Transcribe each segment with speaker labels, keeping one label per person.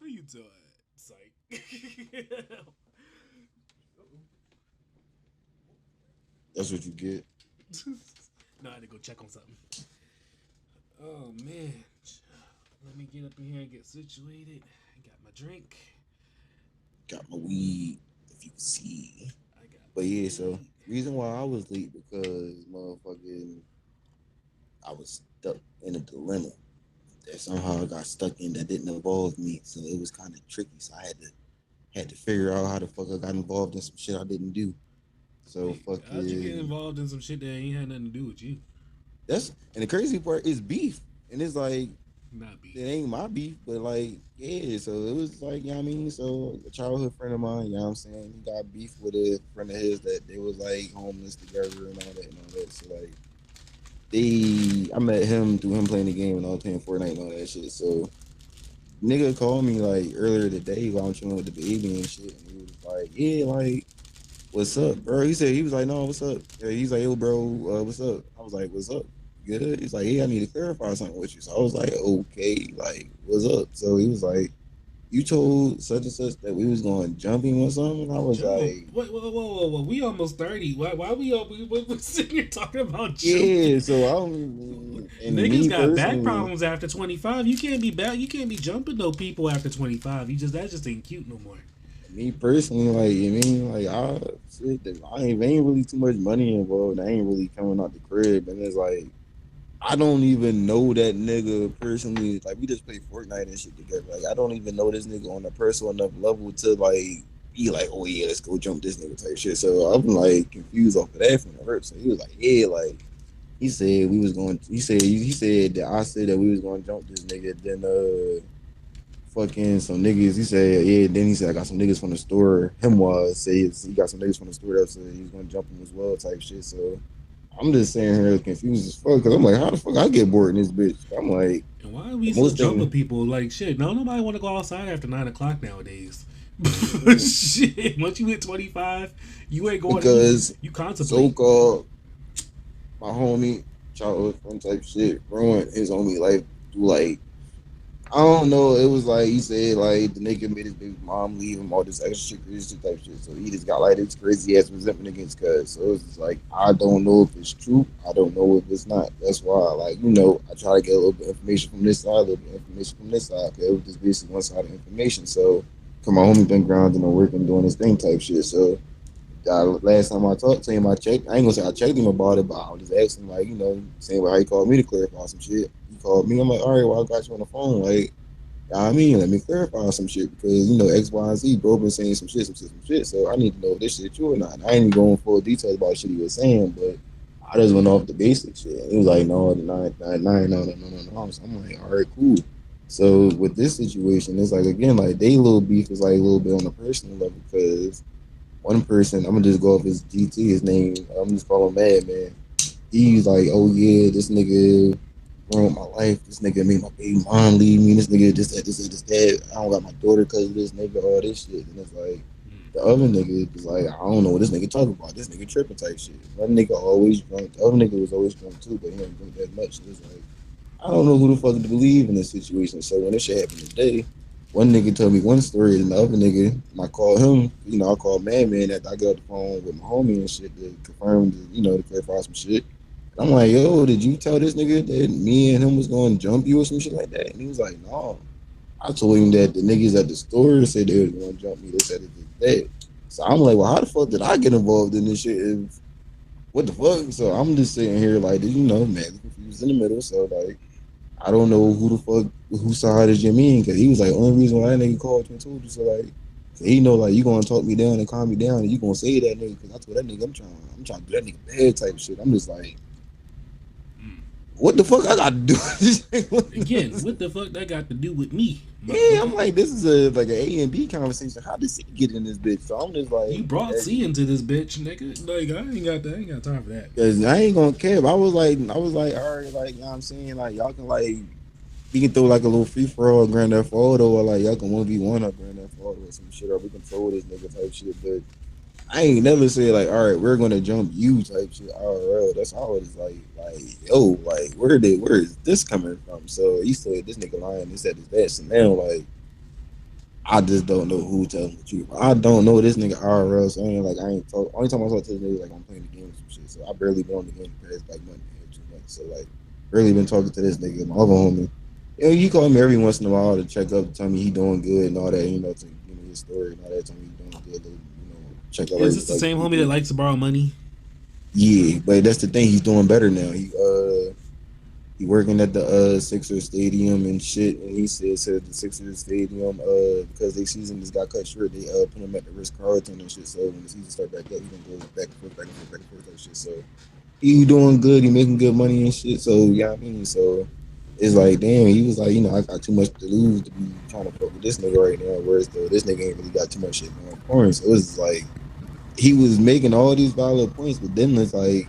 Speaker 1: What are you doing? Psych.
Speaker 2: That's what you get.
Speaker 1: No, I had to go check on something. Oh man. Let me get up in here and get situated. I got my drink.
Speaker 2: Got my weed, if you can see.
Speaker 1: I got
Speaker 2: But
Speaker 1: my
Speaker 2: yeah, so
Speaker 1: weed.
Speaker 2: reason why I was late because motherfucking I was stuck in a dilemma that somehow I got stuck in that didn't involve me. So it was kind of tricky. So I had to figure out how the fuck I got involved in some shit I didn't do. So
Speaker 1: Wait, how'd you get
Speaker 2: fucking
Speaker 1: involved in some shit that ain't had nothing to do with you?
Speaker 2: that's and the crazy part is beef. And it's like
Speaker 1: Not
Speaker 2: it
Speaker 1: beef.
Speaker 2: ain't my beef, but like, yeah, so it was like, you know what I mean? So a childhood friend of mine, you know what I'm saying, he got beef with a friend of his that they was like homeless together and all that. So like I met him through him playing the game and all playing Fortnite and all that shit. So nigga called me like earlier today while I'm chilling with the baby and shit, and he was like, yeah, like, what's up, bro? He said he was like, no, what's up? Yeah, he's like, yo, bro, what's up? I was like, what's up? Good. He's like, yeah, I need to clarify something with you. So I was like, okay, like, what's up? So he was like, you told such and such that we was going jumping or something. And I was
Speaker 1: Jump.
Speaker 2: like,
Speaker 1: Wait, whoa. We almost 30. Why we all we sitting here talking about
Speaker 2: yeah.
Speaker 1: jumping?
Speaker 2: So I don't, and
Speaker 1: Niggas
Speaker 2: me
Speaker 1: got back
Speaker 2: personally,
Speaker 1: problems after 25. You can't be back. You can't be jumping no people after 25. You just that just ain't cute no more.
Speaker 2: like, you mean, like, I ain't really too much money involved. I ain't really coming out the crib, and it's like, I don't even know that nigga personally. Like, we just play Fortnite and shit together. Like, I don't even know this nigga on a personal enough level to like be like, oh yeah, let's go jump this nigga type shit. So I'm like confused off of that from the rip. So he was like, yeah, like he said we was going. He said that I said that we was going to jump this nigga. Then fucking some niggas. He said yeah. Then he said I got some niggas from the store. Him was say he got some niggas from the store that said he was going to jump him as well type shit. So I'm just saying here confused as fuck because I'm like, how the fuck I get bored in this bitch? I'm like,
Speaker 1: And why are we
Speaker 2: the
Speaker 1: still
Speaker 2: most
Speaker 1: jumping
Speaker 2: thing
Speaker 1: people? Like shit. No, nobody want to go outside after 9 o'clock nowadays. Shit. Once you hit 25, you ain't going.
Speaker 2: because
Speaker 1: You
Speaker 2: so
Speaker 1: contemplate.
Speaker 2: called my homie childhood friend type shit ruined his homie life through like I don't know. It was like he said like the nigga made his baby mom leave him all this extra shit, crazy shit type shit. So he just got like this crazy ass resentment against cuz. So it's just like I don't know if it's true. I don't know if it's not. That's why like I try to get a little bit of information from this side, a little bit of information from this side. Cause it was just basically one side of information. So cause my homie been grounding and working doing his thing type shit. So last time I talked to him, I checked. I ain't gonna say I checked him about it, but I was just asking, like, saying how he called me to clarify some shit. He called me. I'm like, all right, well, I got you on the phone. Like, I mean, let me clarify some shit because X, Y, and Z, bro, been saying some shit. So I need to know if this shit true or not. I ain't even going full details about shit he was saying, but I just went off the basic shit. And he was like, no, no. So I'm like, all right, cool. So with this situation, it's like again, like they little beef is like a little bit on a personal level because one person, I'm gonna just go off his GT, his name, I'm just calling him Madman. He's like, oh yeah, this nigga ruined my life. This nigga made my baby mom leave me. This nigga, this, that. I don't got my daughter because of this nigga, all this shit. And it's like, the other nigga is like, I don't know what this nigga talking about. This nigga tripping type shit. One nigga always drunk. The other nigga was always drunk too, but he don't drink that much. So it's like, I don't know who the fuck to believe in this situation. So when this shit happened today, one nigga told me one story, and the other nigga, and I called him, I called Man after I got off the phone with my homie and shit to confirm, to clarify some shit. And I'm like, yo, did you tell this nigga that me and him was going to jump you or some shit like that? And he was like, no. I told him that the niggas at the store said they was going to jump me. They said it was that. So I'm like, well, how the fuck did I get involved in this shit? What the fuck? So I'm just sitting here like, man, confused in the middle. So like, I don't know who the fuck whose side is you mean because he was like only reason why that nigga called you and told you so like so he know like you gonna talk me down and calm me down and you gonna say that nigga because I told that nigga I'm trying to do that nigga bad type shit. I'm just like what the fuck I got to do?
Speaker 1: Again, what the fuck that got to do with me,
Speaker 2: Yeah, I'm
Speaker 1: motherfucker?
Speaker 2: like this is a like an A and B conversation. How does he get in this bitch? So I'm just
Speaker 1: You
Speaker 2: like,
Speaker 1: brought C into this bitch, nigga. Like I ain't got time for that.
Speaker 2: because I ain't gonna care. But I was like, all right, like what I'm saying, like y'all can like we can throw like a little free for all Grand Theft Auto, or like y'all can 1v1 up Grand Theft Auto or some shit, or we can throw this nigga type shit. But I ain't never said like, all right, we're gonna jump you type shit. IRL. That's always like, yo, like where is this coming from? So he said this nigga lying. This that. So now like I just don't know who telling the truth. I don't know this nigga IRL, so I ain't talk. Only time I talk to this nigga like I'm playing the game or some shit. So I barely been on the game the past like month and 2 months. So like, barely been talking to this nigga. My other homie, he call me every once in a while to check up, to tell me he doing good and all that. To give me his story and all that. Tell me he doing good. Check up
Speaker 1: Is
Speaker 2: every
Speaker 1: this the same homie that likes to borrow money?
Speaker 2: Yeah, but that's the thing. He's doing better now. He working at the Sixers stadium and shit, and he said the Sixers stadium because their season just got cut short. They put him at the Ritz Carlton and shit. So when the season start back up, he can go back and forth, back and forth, back and forth, and shit. So he doing good. He making good money and shit. So yeah, I mean, so it's like damn. He was like, I got too much to lose to be trying to fuck with this nigga right now. Whereas though this nigga ain't really got too much shit going for him. So it's like he was making all these valid points, but then it's like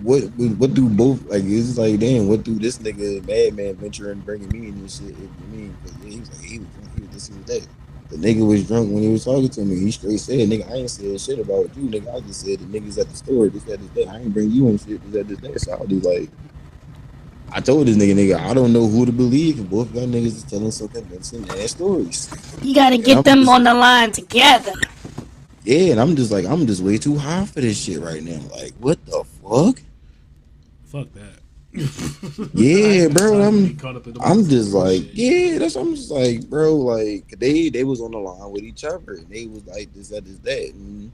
Speaker 2: what do both like? It's like damn, what do this nigga madman venture and bringing me in this shit? If you mean, because he was like he was drunk, he was this, he was that. The nigga was drunk when he was talking to me. He straight said, "Nigga, I ain't said shit about you, nigga. I just said the niggas at the store, this that, this that. I ain't bring you in shit, this that, this that." So I was like, I told this nigga, I don't know who to believe, and both y'all niggas is telling some convincing ass stories.
Speaker 3: You gotta
Speaker 2: And I'm
Speaker 3: get them
Speaker 2: just,
Speaker 3: on the line together.
Speaker 2: yeah, and I'm just like, I'm just way too high for this shit right now. Like, what the fuck?
Speaker 1: Fuck that. I
Speaker 2: Yeah,
Speaker 1: ain't got
Speaker 2: bro.
Speaker 1: time to be caught up in
Speaker 2: I'm
Speaker 1: some
Speaker 2: just like,
Speaker 1: bullshit.
Speaker 2: yeah, that's what I'm just like, bro. Like they was on the line with each other, and they was like this, that, this, that. And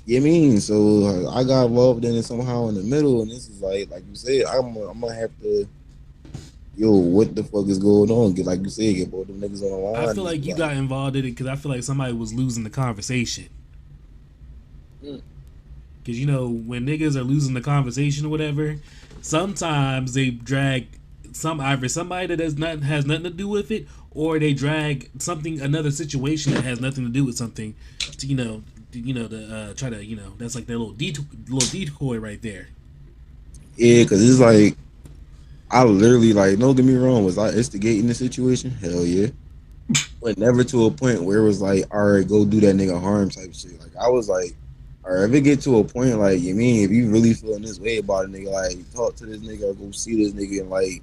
Speaker 2: you know what I mean? So I got involved in it somehow in the middle, and this is like you said, I'm gonna have to, yo, what the fuck is going on? Get like you said, get both them niggas on the
Speaker 1: I
Speaker 2: line.
Speaker 1: feel
Speaker 2: And
Speaker 1: like
Speaker 2: be
Speaker 1: you
Speaker 2: like,
Speaker 1: got involved in it because I feel like somebody was losing the conversation.
Speaker 2: mm,
Speaker 1: Because when niggas are losing the conversation or whatever, sometimes they drag either somebody that has nothing to do with it, or they drag another situation that has nothing to do with something to to try to that's like their little decoy right there.
Speaker 2: yeah, because it's like I literally like, don't get me wrong, was I instigating the situation? Hell yeah. But never to a point where it was like, all right, go do that nigga harm type shit. Like I was like, all right, if it get to a point like you mean if you really feeling this way about a nigga, like talk to this nigga or go see this nigga and like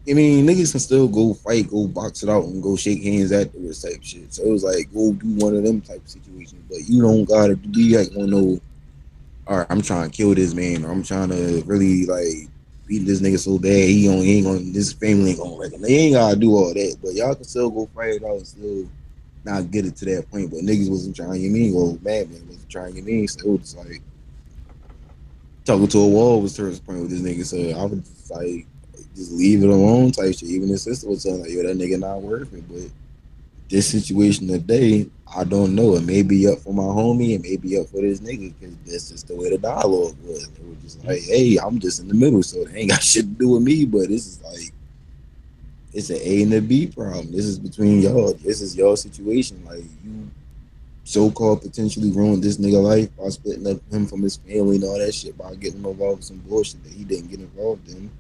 Speaker 2: niggas can still go fight, go box it out and go shake hands afterwards type shit. So it was like go do one of them type of situations. But you don't gotta be like one no, all right, I'm trying to kill this man or I'm trying to really like beat this nigga so bad he ain't gonna this family ain't gonna reckon. They ain't gotta do all that. But y'all can still go fight it out and still not get it to that point, but niggas wasn't trying, well, madman wasn't trying, so it was like talking to a wall was the first point with this nigga. So I would just like just leave it alone type shit. Even his sister was saying like, yo, that nigga not worth it. But this situation today, I don't know. It may be up for my homie, it may be up for this nigga because that's just the way the dialogue was. It was just like, hey, I'm just in the middle, so it ain't got shit to do with me. But this is like it's an A and a B problem. This is between y'all. This is y'all situation. Like you so-called potentially ruined this nigga life by splitting up him from his family and all that shit by getting involved with some bullshit that he didn't get involved in.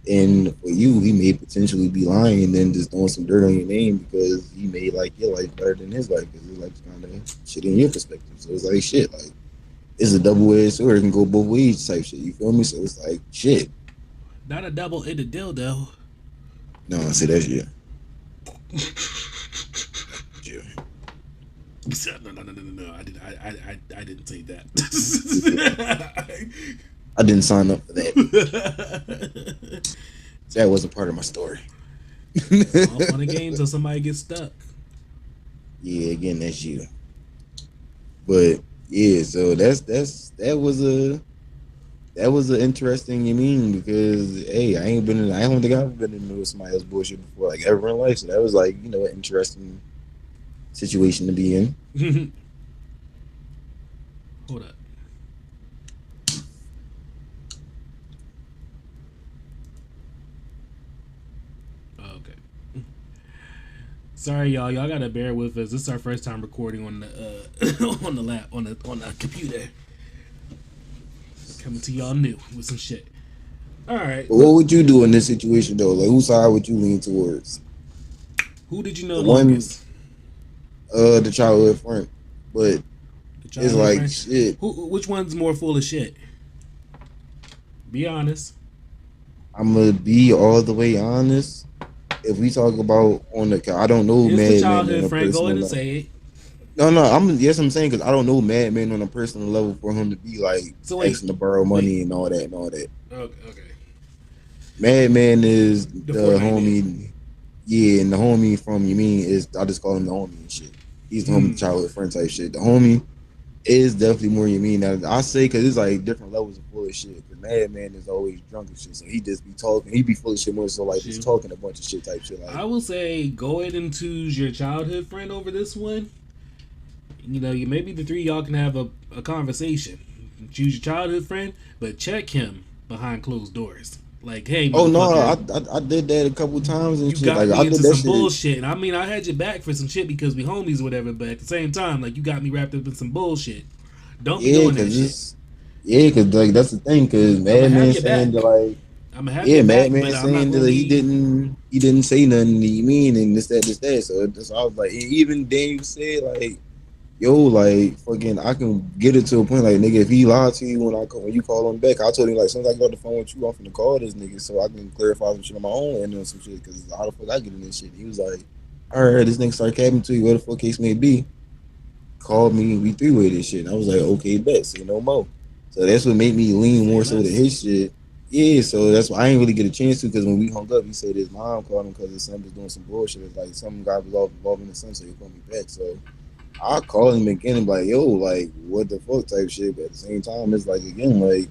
Speaker 2: And for you, he may potentially be lying and then just throwing some dirt on your name because he may like your life better than his life because his life's kind of shit in your perspective. So it's like shit. Like it's a double-edged sword. It can go both ways type shit. You feel me? So it's like shit.
Speaker 1: Not a double-ended dildo.
Speaker 2: No, I say that's yeah. Yeah.
Speaker 1: No. I didn't say that.
Speaker 2: I didn't sign up for that. That wasn't part of my story.
Speaker 1: All fun and games until somebody gets stuck.
Speaker 2: Yeah, again, that's you. But yeah, so that was an interesting because hey, I don't think I've been in somebody else's bullshit before, like ever in life. So that was like, an interesting situation to be in.
Speaker 1: Hold up. Okay. Sorry, y'all. Y'all gotta bear with us. This is our first time recording on the on the computer. Coming to y'all new with some shit. All right.
Speaker 2: But what would you do in this situation though? Like, whose side would you lean towards?
Speaker 1: Who did you know
Speaker 2: The one,
Speaker 1: longest?
Speaker 2: the childhood friend. But
Speaker 1: The
Speaker 2: it's
Speaker 1: childhood
Speaker 2: like
Speaker 1: friend.
Speaker 2: shit.
Speaker 1: Which one's more full of shit? Be honest.
Speaker 2: I'm gonna be all the way honest. if we talk about on the, I don't know
Speaker 1: It's the
Speaker 2: Madman on
Speaker 1: childhood
Speaker 2: a
Speaker 1: friend. Go ahead
Speaker 2: personal
Speaker 1: and
Speaker 2: level.
Speaker 1: say it.
Speaker 2: No, no, I'm saying because I don't know Madman on a personal level for him to be like
Speaker 1: So wait,
Speaker 2: asking to borrow
Speaker 1: wait.
Speaker 2: money and all that and all that.
Speaker 1: Okay, okay.
Speaker 2: Madman is
Speaker 1: The
Speaker 2: the
Speaker 1: Fortnite nigga.
Speaker 2: homie, yeah, and the homie from you mean is I just call him the homie and shit. He's the homie
Speaker 1: Hmm.
Speaker 2: childhood friend type shit. The homie is definitely more you mean. Now I say because it's like different levels of full of shit. Because Madman is always drunk and shit, so he just be talking. He be full of shit more so like just
Speaker 1: Shoot.
Speaker 2: talking a bunch of shit type shit. Like
Speaker 1: I will say go ahead and choose your childhood friend over this one. You know, you maybe the three y'all can have a conversation. Choose your childhood friend, but check him behind closed doors. Like, hey,
Speaker 2: oh no,
Speaker 1: motherfucker,
Speaker 2: I did that a couple times and
Speaker 1: you
Speaker 2: shit.
Speaker 1: got
Speaker 2: Like
Speaker 1: me
Speaker 2: I did
Speaker 1: into
Speaker 2: that
Speaker 1: some
Speaker 2: shit.
Speaker 1: bullshit. And I mean, I had your back for some shit because we homies or whatever, but at the same time, like, you got me wrapped up in some bullshit. Don't be
Speaker 2: Yeah,
Speaker 1: doing that
Speaker 2: cause
Speaker 1: shit.
Speaker 2: it's yeah, cause like that's the thing. Cause
Speaker 1: I'm gonna have
Speaker 2: Madman
Speaker 1: your
Speaker 2: saying that
Speaker 1: back.
Speaker 2: like
Speaker 1: I'm gonna have
Speaker 2: yeah,
Speaker 1: your back,
Speaker 2: Madman
Speaker 1: but I'm not
Speaker 2: saying
Speaker 1: gonna
Speaker 2: that
Speaker 1: be.
Speaker 2: he didn't say nothing. You mean and this that. So that's I was like, and even Daniel said like yo, like fucking, I can get it to a point like nigga, if he lied to you when you call him back, I told him like, as soon as I get off the phone with you, I'm finna call this nigga so I can clarify some shit on my own and some shit because how the fuck I get in this shit. He was like, all right, this nigga start capping to you, where the fuck case may be. Called me, we three way this shit. And I was like, okay, bet, say no more. So that's what made me lean
Speaker 1: Say
Speaker 2: more so to
Speaker 1: less.
Speaker 2: his shit. Yeah, so that's why I ain't really get a chance to because when we hung up, he said his mom called him because his son was doing some bullshit. It's like something got involved in the son, so he called me back. So I call him again and be like, yo, like, what the fuck type shit. But at the same time, it's like, again, like,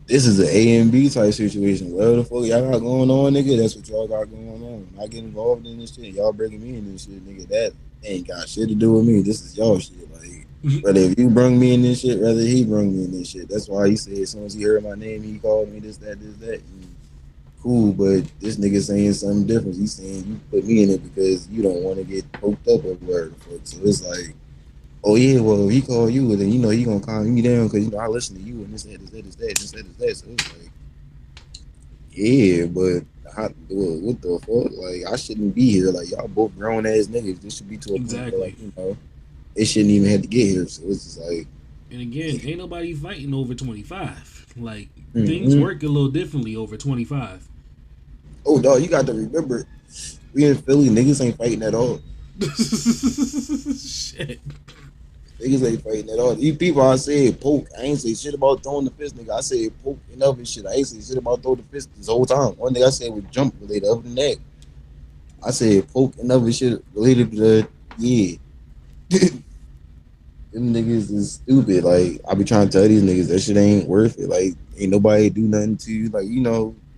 Speaker 2: this is an A and B type situation. Whatever the fuck y'all got going on, nigga, that's what y'all got going on. When I get involved in this shit, y'all bringing me in this shit, nigga, that ain't got shit to do with me. This is y'all shit. Like, whether if you brung me in this shit, whether he brung me in this shit. That's why he said as soon as he heard my name, he called me this, that. And cool, but this nigga saying something different. He's saying you put me in it because you don't want to get poked up or whatever the fuck. So it's like, oh yeah, well he called you, and then you know he gonna calm me down because you know I listen to you and this that. So it's like, yeah, but well, what the fuck? Like I shouldn't be here. Like y'all both grown ass niggas. This should be to a point where
Speaker 1: Exactly.
Speaker 2: like they shouldn't even have to get here. So it's just like,
Speaker 1: And again, ain't nobody fighting over 25. Like, things
Speaker 2: mm-hmm.
Speaker 1: work a little differently over 25.
Speaker 2: Oh dog, you got to remember, we in Philly, niggas ain't fighting at all.
Speaker 1: Shit.
Speaker 2: Niggas ain't fighting at all. These people I said poke. I ain't say shit about throwing the fist, nigga. I said poke and other shit. I ain't say shit about throwing the fist this whole time. One thing I said was jump related. Other than that, I said poke and other shit related to the yeah. Them niggas is stupid. Like I be trying to tell these niggas that shit ain't worth it. Like ain't nobody do nothing to you. Like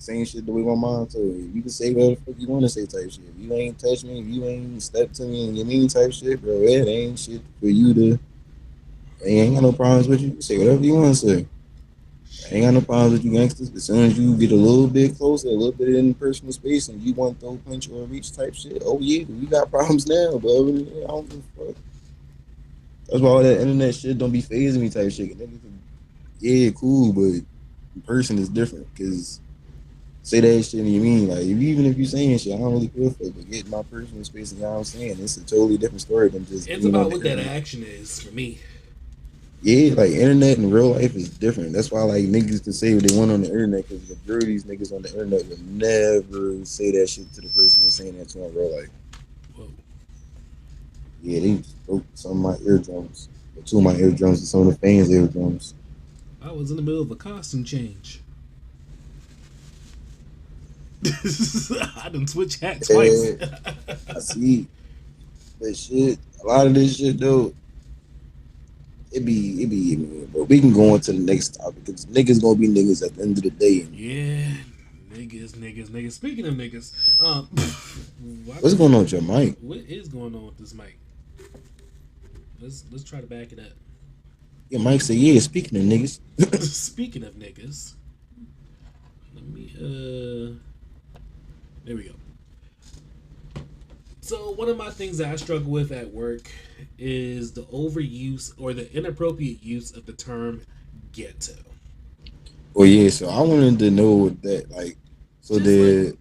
Speaker 2: saying shit the way my mom told you. You can say whatever the fuck you want to say type shit. If you ain't touch me, if you ain't step to me and you mean type shit, bro, it ain't shit for you to. I ain't got no problems with you. Say whatever you want to say. I ain't got no problems with you gangsters. As soon as you get a little bit closer, a little bit in personal space, and you want to throw punch or reach type shit, oh yeah, we got problems now. But other than that, I don't give a fuck. That's why all that internet shit don't be phasing me type shit. Yeah, cool, but in person is different. Cause say that shit and you mean like even if you saying shit, I don't really feel for it. But get my personal space and you know what I'm saying, it's a totally different story than just
Speaker 1: It's
Speaker 2: being on
Speaker 1: about
Speaker 2: the
Speaker 1: what that
Speaker 2: internet.
Speaker 1: action is for me.
Speaker 2: Yeah, like internet and real life is different. That's why like niggas can say what they want on the internet because the majority of these niggas on the internet would never say that shit to the person who's saying that to in real life.
Speaker 1: Whoa.
Speaker 2: Yeah, they just broke some of my eardrums, or two of my eardrums, and some of the fans' eardrums.
Speaker 1: I was in the middle of a costume change. I done switch hat twice.
Speaker 2: Yeah, I see. But shit, a lot of this shit though, but we can go on to the next topic because niggas gonna be niggas at the end of the day. And
Speaker 1: Yeah, niggas. Speaking of niggas, why
Speaker 2: what's
Speaker 1: the
Speaker 2: going on with your mic?
Speaker 1: what is going on with this mic? Let's try to back it up.
Speaker 2: Your mic say, yeah, speaking of niggas.
Speaker 1: Speaking of niggas, let me there we go. So one of my things that I struggle with at work is the overuse or the inappropriate use of the term ghetto.
Speaker 2: Well, yeah, so I wanted to know that, like, so
Speaker 1: Just like
Speaker 2: the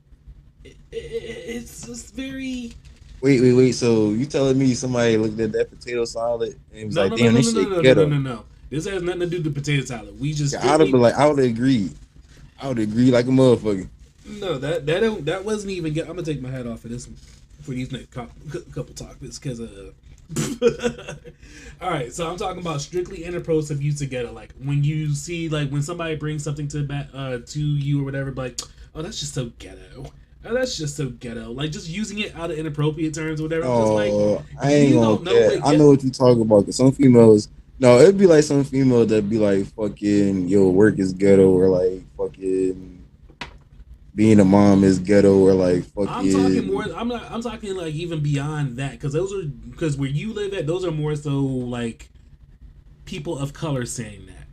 Speaker 1: it's just very
Speaker 2: wait. So you telling me somebody looked at that potato salad and it was
Speaker 1: no
Speaker 2: like,
Speaker 1: no no
Speaker 2: damn,
Speaker 1: no
Speaker 2: this
Speaker 1: no no
Speaker 2: shit
Speaker 1: no no no
Speaker 2: ghetto.
Speaker 1: no no. This has nothing to do with the potato salad. We just
Speaker 2: I'd have been
Speaker 1: strictly
Speaker 2: like, I would agree. I would agree like a motherfucker.
Speaker 1: No, that wasn't even. I'm gonna take my hat off for this for these next couple topics because all right, so I'm talking about strictly interpersonal use together. Like when you see like when somebody brings something to you or whatever, like oh that's just so ghetto. Oh, that's just so ghetto. Like just using it out of inappropriate terms or whatever. I'm just like,
Speaker 2: Oh, I ain't
Speaker 1: you
Speaker 2: gonna
Speaker 1: don't know
Speaker 2: care.
Speaker 1: what
Speaker 2: I
Speaker 1: get.
Speaker 2: know what you talking about. Cause some females, no, it'd be like some female that'd be like, fucking, yo, work is ghetto, or like, fucking, being a mom is ghetto, or like,
Speaker 1: I'm talking more.
Speaker 2: fucking,
Speaker 1: I'm not. I'm talking like even beyond that because those are because where you live at, those are more so like people of color saying that.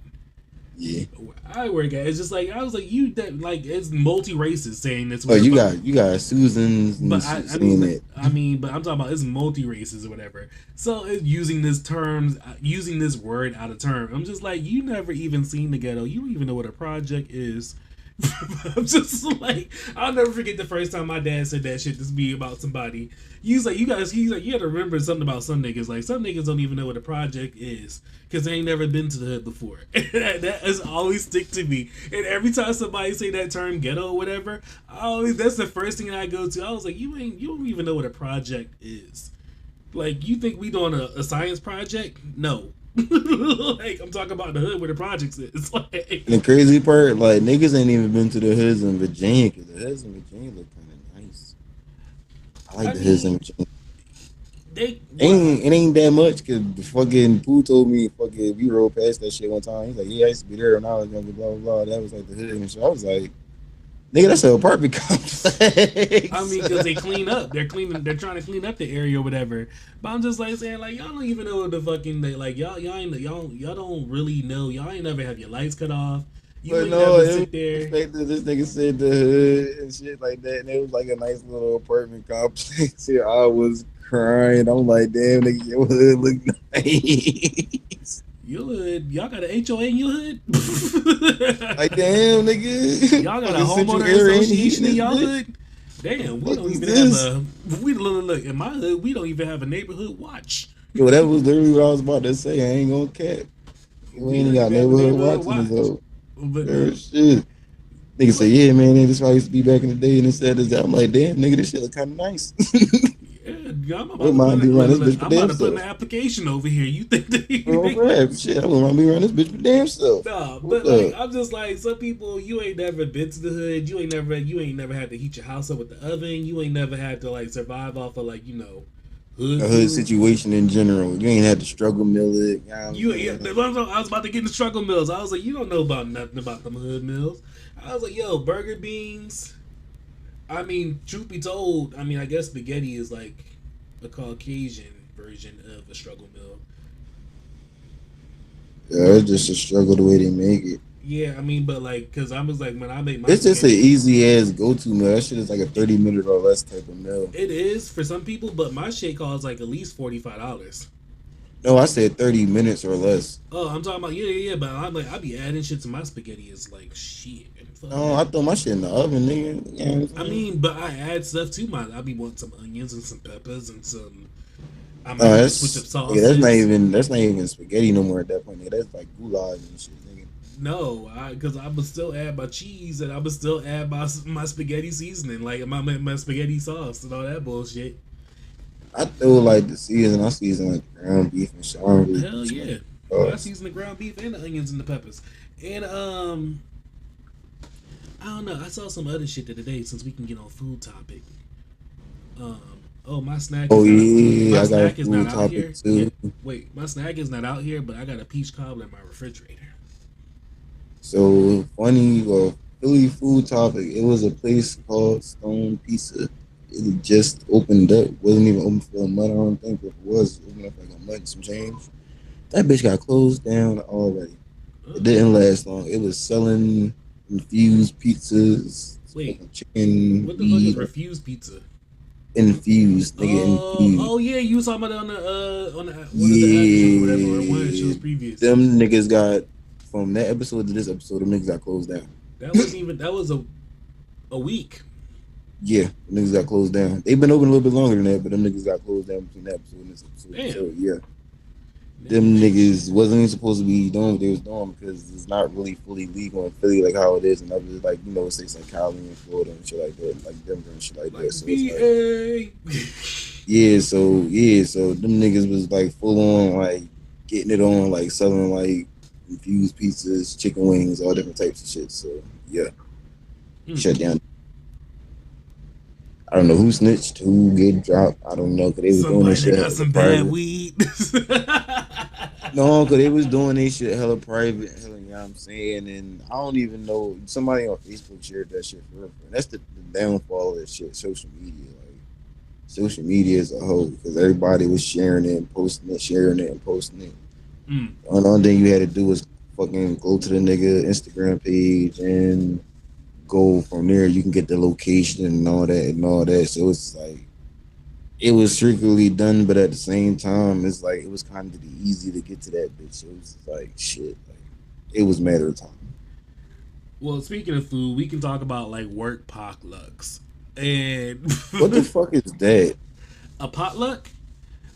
Speaker 2: yeah.
Speaker 1: I work at it's just like I was like you that like it's multi races saying this
Speaker 2: Oh,
Speaker 1: whatever,
Speaker 2: you got Susans and
Speaker 1: but
Speaker 2: shit saying it.
Speaker 1: but I'm talking about it's multi races or whatever. So it's using using this word out of term. I'm just like you never even seen the ghetto. You don't even know what a project is. I'm just like I'll never forget the first time my dad said that shit to me about somebody. He's like, you guys. He's like, you got to remember something about some niggas. Like some niggas don't even know what a project is because they ain't never been to the hood before. That has always stick to me. And every time somebody say that term ghetto or whatever, I always that's the first thing I go to. I was like, you don't even know what a project is. Like you think we doing a science project? No. Like I'm talking about the hood where the projects is. Like
Speaker 2: And the crazy part, like, niggas ain't even been to the hoods in Virginia, cause the hoods in Virginia look kind of nice. I like
Speaker 1: I
Speaker 2: the hoods in
Speaker 1: mean,
Speaker 2: Virginia.
Speaker 1: they well,
Speaker 2: It ain't that much, cause the fucking Pooh told me, fucking, we rode past that shit one time. He's like, yeah, I used to be there when I was younger, blah blah blah. That was like the hood and shit. I was like, nigga, that's an apartment
Speaker 1: I
Speaker 2: complex.
Speaker 1: mean, because they clean up. They're cleaning. They're trying to clean up the area or whatever. But I'm just like saying, like y'all don't even know what the fucking like y'all don't really know. Y'all ain't never have your lights cut off. You
Speaker 2: But
Speaker 1: ain't
Speaker 2: no,
Speaker 1: never
Speaker 2: it was
Speaker 1: sit there.
Speaker 2: expected. This nigga said the hood and shit like that, and it was like a nice little apartment complex. Here, I was crying. I'm like, damn, nigga, your hood look nice.
Speaker 1: Your hood, y'all got an HOA in your hood.
Speaker 2: Like, damn, nigga,
Speaker 1: Y'all got a
Speaker 2: fucking central
Speaker 1: homeowner
Speaker 2: air ain't
Speaker 1: association
Speaker 2: heating
Speaker 1: in
Speaker 2: this
Speaker 1: y'all
Speaker 2: bitch.
Speaker 1: hood. Damn, we
Speaker 2: Fuck
Speaker 1: don't
Speaker 2: is
Speaker 1: even have
Speaker 2: this?
Speaker 1: a we look in my hood. We don't even have a neighborhood watch.
Speaker 2: Yo, that was literally what I was about to say. I ain't gonna cap. We
Speaker 1: We
Speaker 2: ain't
Speaker 1: don't
Speaker 2: got
Speaker 1: even have a
Speaker 2: neighborhood
Speaker 1: neighborhood
Speaker 2: watching this
Speaker 1: watch.
Speaker 2: hoe.
Speaker 1: But
Speaker 2: Real shit. Nigga say,
Speaker 1: but
Speaker 2: yeah, man, this is how I used to be back in the day, and it said this. I'm like, damn, nigga, this shit look kind of nice.
Speaker 1: yeah, I'm
Speaker 2: I wouldn't
Speaker 1: about to put
Speaker 2: mind
Speaker 1: it.
Speaker 2: being around this bitch for
Speaker 1: I'm about
Speaker 2: damn
Speaker 1: to put an
Speaker 2: self.
Speaker 1: application over here. You think
Speaker 2: Oh,
Speaker 1: they like?
Speaker 2: crap. Shit, I wouldn't mind being around this bitch for damn self.
Speaker 1: Nah,
Speaker 2: What's
Speaker 1: but like
Speaker 2: up?
Speaker 1: I'm just like some people. You ain't never been to the hood. You ain't never had to heat your house up with the oven. You ain't never had to like survive off of like hood
Speaker 2: A hood
Speaker 1: food.
Speaker 2: situation in general. You ain't had to struggle mill it. You know what I'm
Speaker 1: You yeah,
Speaker 2: saying?
Speaker 1: I was about to get in the struggle mills. I was like, you don't know about nothing about them hood mills. I was like, yo, burger beans. I mean, truth be told, I mean, I guess spaghetti is like a Caucasian version of a struggle mill.
Speaker 2: Yeah, it's just a struggle the way they make it.
Speaker 1: Yeah, I mean, but like, cause I was like, when I make my
Speaker 2: It's just an
Speaker 1: spaghetti,
Speaker 2: easy ass go to meal. That shit is like a
Speaker 1: it
Speaker 2: 30-minute or less type of meal.
Speaker 1: it is for some people, but my shit costs like at least $45.
Speaker 2: No, I said 30 minutes or less.
Speaker 1: Oh, I'm talking about yeah, but I'm like, I be adding shit to my spaghetti. Is like shit. Fuck
Speaker 2: No,
Speaker 1: that.
Speaker 2: I throw my shit in the oven, nigga. You know what I'm
Speaker 1: I
Speaker 2: saying?
Speaker 1: mean, but I add stuff to mine. I be wanting some onions and some peppers and some. I might want to switch up sauces.
Speaker 2: That's not even spaghetti no more at that point. Nigga. That's like goulash and shit, nigga.
Speaker 1: No, because I would still add my cheese and I would still add my spaghetti seasoning, like my spaghetti sauce and all that bullshit.
Speaker 2: I throw like the season. I season like ground beef and shit. I don't really do
Speaker 1: Hell
Speaker 2: too much
Speaker 1: yeah, I
Speaker 2: sauce.
Speaker 1: season the ground beef and the onions and the peppers. And I don't know. I saw some other shit the other day since we can get on food topic. Um, oh my snack
Speaker 2: Oh
Speaker 1: is not
Speaker 2: yeah,
Speaker 1: my
Speaker 2: I got a
Speaker 1: snack is not
Speaker 2: food
Speaker 1: out
Speaker 2: topic
Speaker 1: here. Yeah,
Speaker 2: too.
Speaker 1: wait, my snack is not out here, but I got a peach cobbler in my refrigerator.
Speaker 2: So funny, well, Philly food topic. It was a place called Stone Pizza. It just opened up. Wasn't even open for a month. I don't think. If it was, it opened up like a month and some change. That bitch got closed down already.
Speaker 1: Uh,
Speaker 2: It didn't last long. It was selling infused pizzas,
Speaker 1: wait,
Speaker 2: fucking chicken
Speaker 1: what the fuck is
Speaker 2: meat,
Speaker 1: refused pizza?
Speaker 2: infused, nigga, infused.
Speaker 1: Oh yeah, you was talking about it on the one of the app shows or whatever, or one of the
Speaker 2: Yeah,
Speaker 1: shows previous.
Speaker 2: them niggas got from that episode to this episode. Them niggas got closed down.
Speaker 1: That wasn't even that was a week.
Speaker 2: Yeah, them niggas got closed down. They've been open a little bit longer than that, but them niggas got closed down between that episode and this episode. So
Speaker 1: Damn.
Speaker 2: yeah, them
Speaker 1: Man,
Speaker 2: niggas wasn't even supposed to be doing what they was doing because it's not really fully legal in Philly like how it is in other like states like Cali and Florida and shit like that, like Denver and shit like
Speaker 1: like
Speaker 2: that. So it's like
Speaker 1: BA.
Speaker 2: so them niggas was like full on like getting it on like selling like infused pizzas, chicken wings, all different types of shit. So yeah,
Speaker 1: Mm.
Speaker 2: shut down. I don't know who snitched, who get dropped. I don't know because they was doing
Speaker 1: Somebody
Speaker 2: this
Speaker 1: that
Speaker 2: shit
Speaker 1: got
Speaker 2: hella
Speaker 1: some bad
Speaker 2: private.
Speaker 1: weed.
Speaker 2: No, because they was doing this shit hella private, hella, you know what I'm saying? And I don't even know. Somebody on Facebook shared that shit for real. That's the downfall of that shit, social media. Like, social media as a whole, because everybody was sharing it and posting it, sharing it and posting it.
Speaker 1: Mm.
Speaker 2: The only thing you had to do was fucking go to the nigga Instagram page and go from there. You can get the location and all that and all that. So it's like, it was strictly done, but at the same time, it's like it was kind of easy to get to that bitch. It was like shit. Like it was a matter of time.
Speaker 1: Well, speaking of food, we can talk about like work potlucks and
Speaker 2: What the fuck is that?
Speaker 1: a potluck.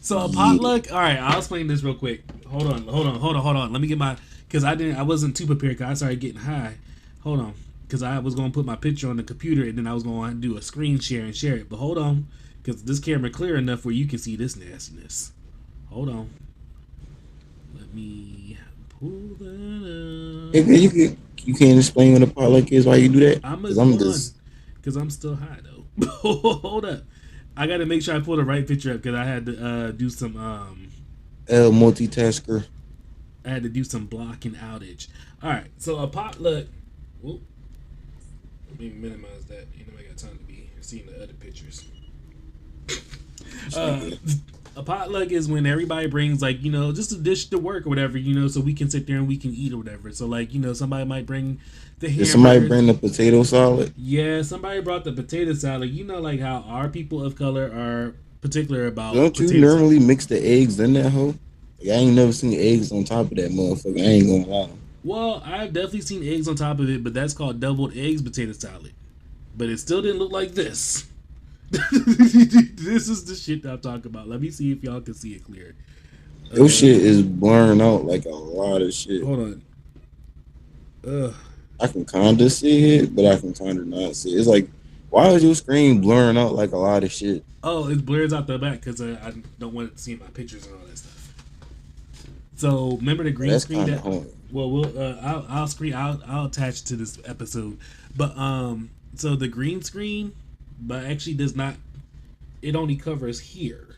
Speaker 1: So a
Speaker 2: Yeah,
Speaker 1: potluck. All right, I'll explain this real quick. Hold on. Let me get my because I wasn't too prepared because I started getting high. Hold on, because I was gonna put my picture on the computer and then I was gonna do a screen share and share it. But hold on, because this camera clear enough where you can see this nastiness. Hold on, let me pull that up.
Speaker 2: you can't explain what a potluck is. Why you do that?
Speaker 1: I'm
Speaker 2: Because
Speaker 1: gonna
Speaker 2: I'm
Speaker 1: hold on,
Speaker 2: just
Speaker 1: because I'm still high though. Hold up, I gotta make sure I pull the right picture up because I had to do some
Speaker 2: multitasker.
Speaker 1: I had to do some blocking outage. All right, so a potluck. Whoop, let me minimize that. You know, I got time to be seeing the other pictures.
Speaker 2: This
Speaker 1: Uh,
Speaker 2: nigga.
Speaker 1: a potluck is when everybody brings like just a dish to work or whatever, so we can sit there and we can eat or whatever. So like somebody might bring the
Speaker 2: Did somebody
Speaker 1: hamburgers.
Speaker 2: bring the potato salad?
Speaker 1: Yeah, somebody brought the potato salad. You know, like how our people of color are particular about
Speaker 2: Don't you
Speaker 1: potato salad.
Speaker 2: normally mix the eggs in that hoe? Like, I ain't never seen eggs on top of that motherfucker. I ain't gonna lie.
Speaker 1: Well, I've definitely seen eggs on top of it, but that's called deviled eggs potato salad. But it still didn't look like this. This is the shit that I'm talking about. Let me see if y'all can see it clear.
Speaker 2: Your
Speaker 1: Uh,
Speaker 2: shit is blurring out like a lot of shit.
Speaker 1: hold on. Uh,
Speaker 2: I can kinda see it, but I can kinda not see it. It's like, why is your screen blurring out like a lot of shit?
Speaker 1: oh, it blurs out the back because I don't want to see my pictures and all that stuff. So remember the
Speaker 2: But
Speaker 1: green
Speaker 2: that's
Speaker 1: screen
Speaker 2: kind of
Speaker 1: that.
Speaker 2: hard.
Speaker 1: Well, I'll attach to this episode, but so the green screen, but actually does not. It only covers here.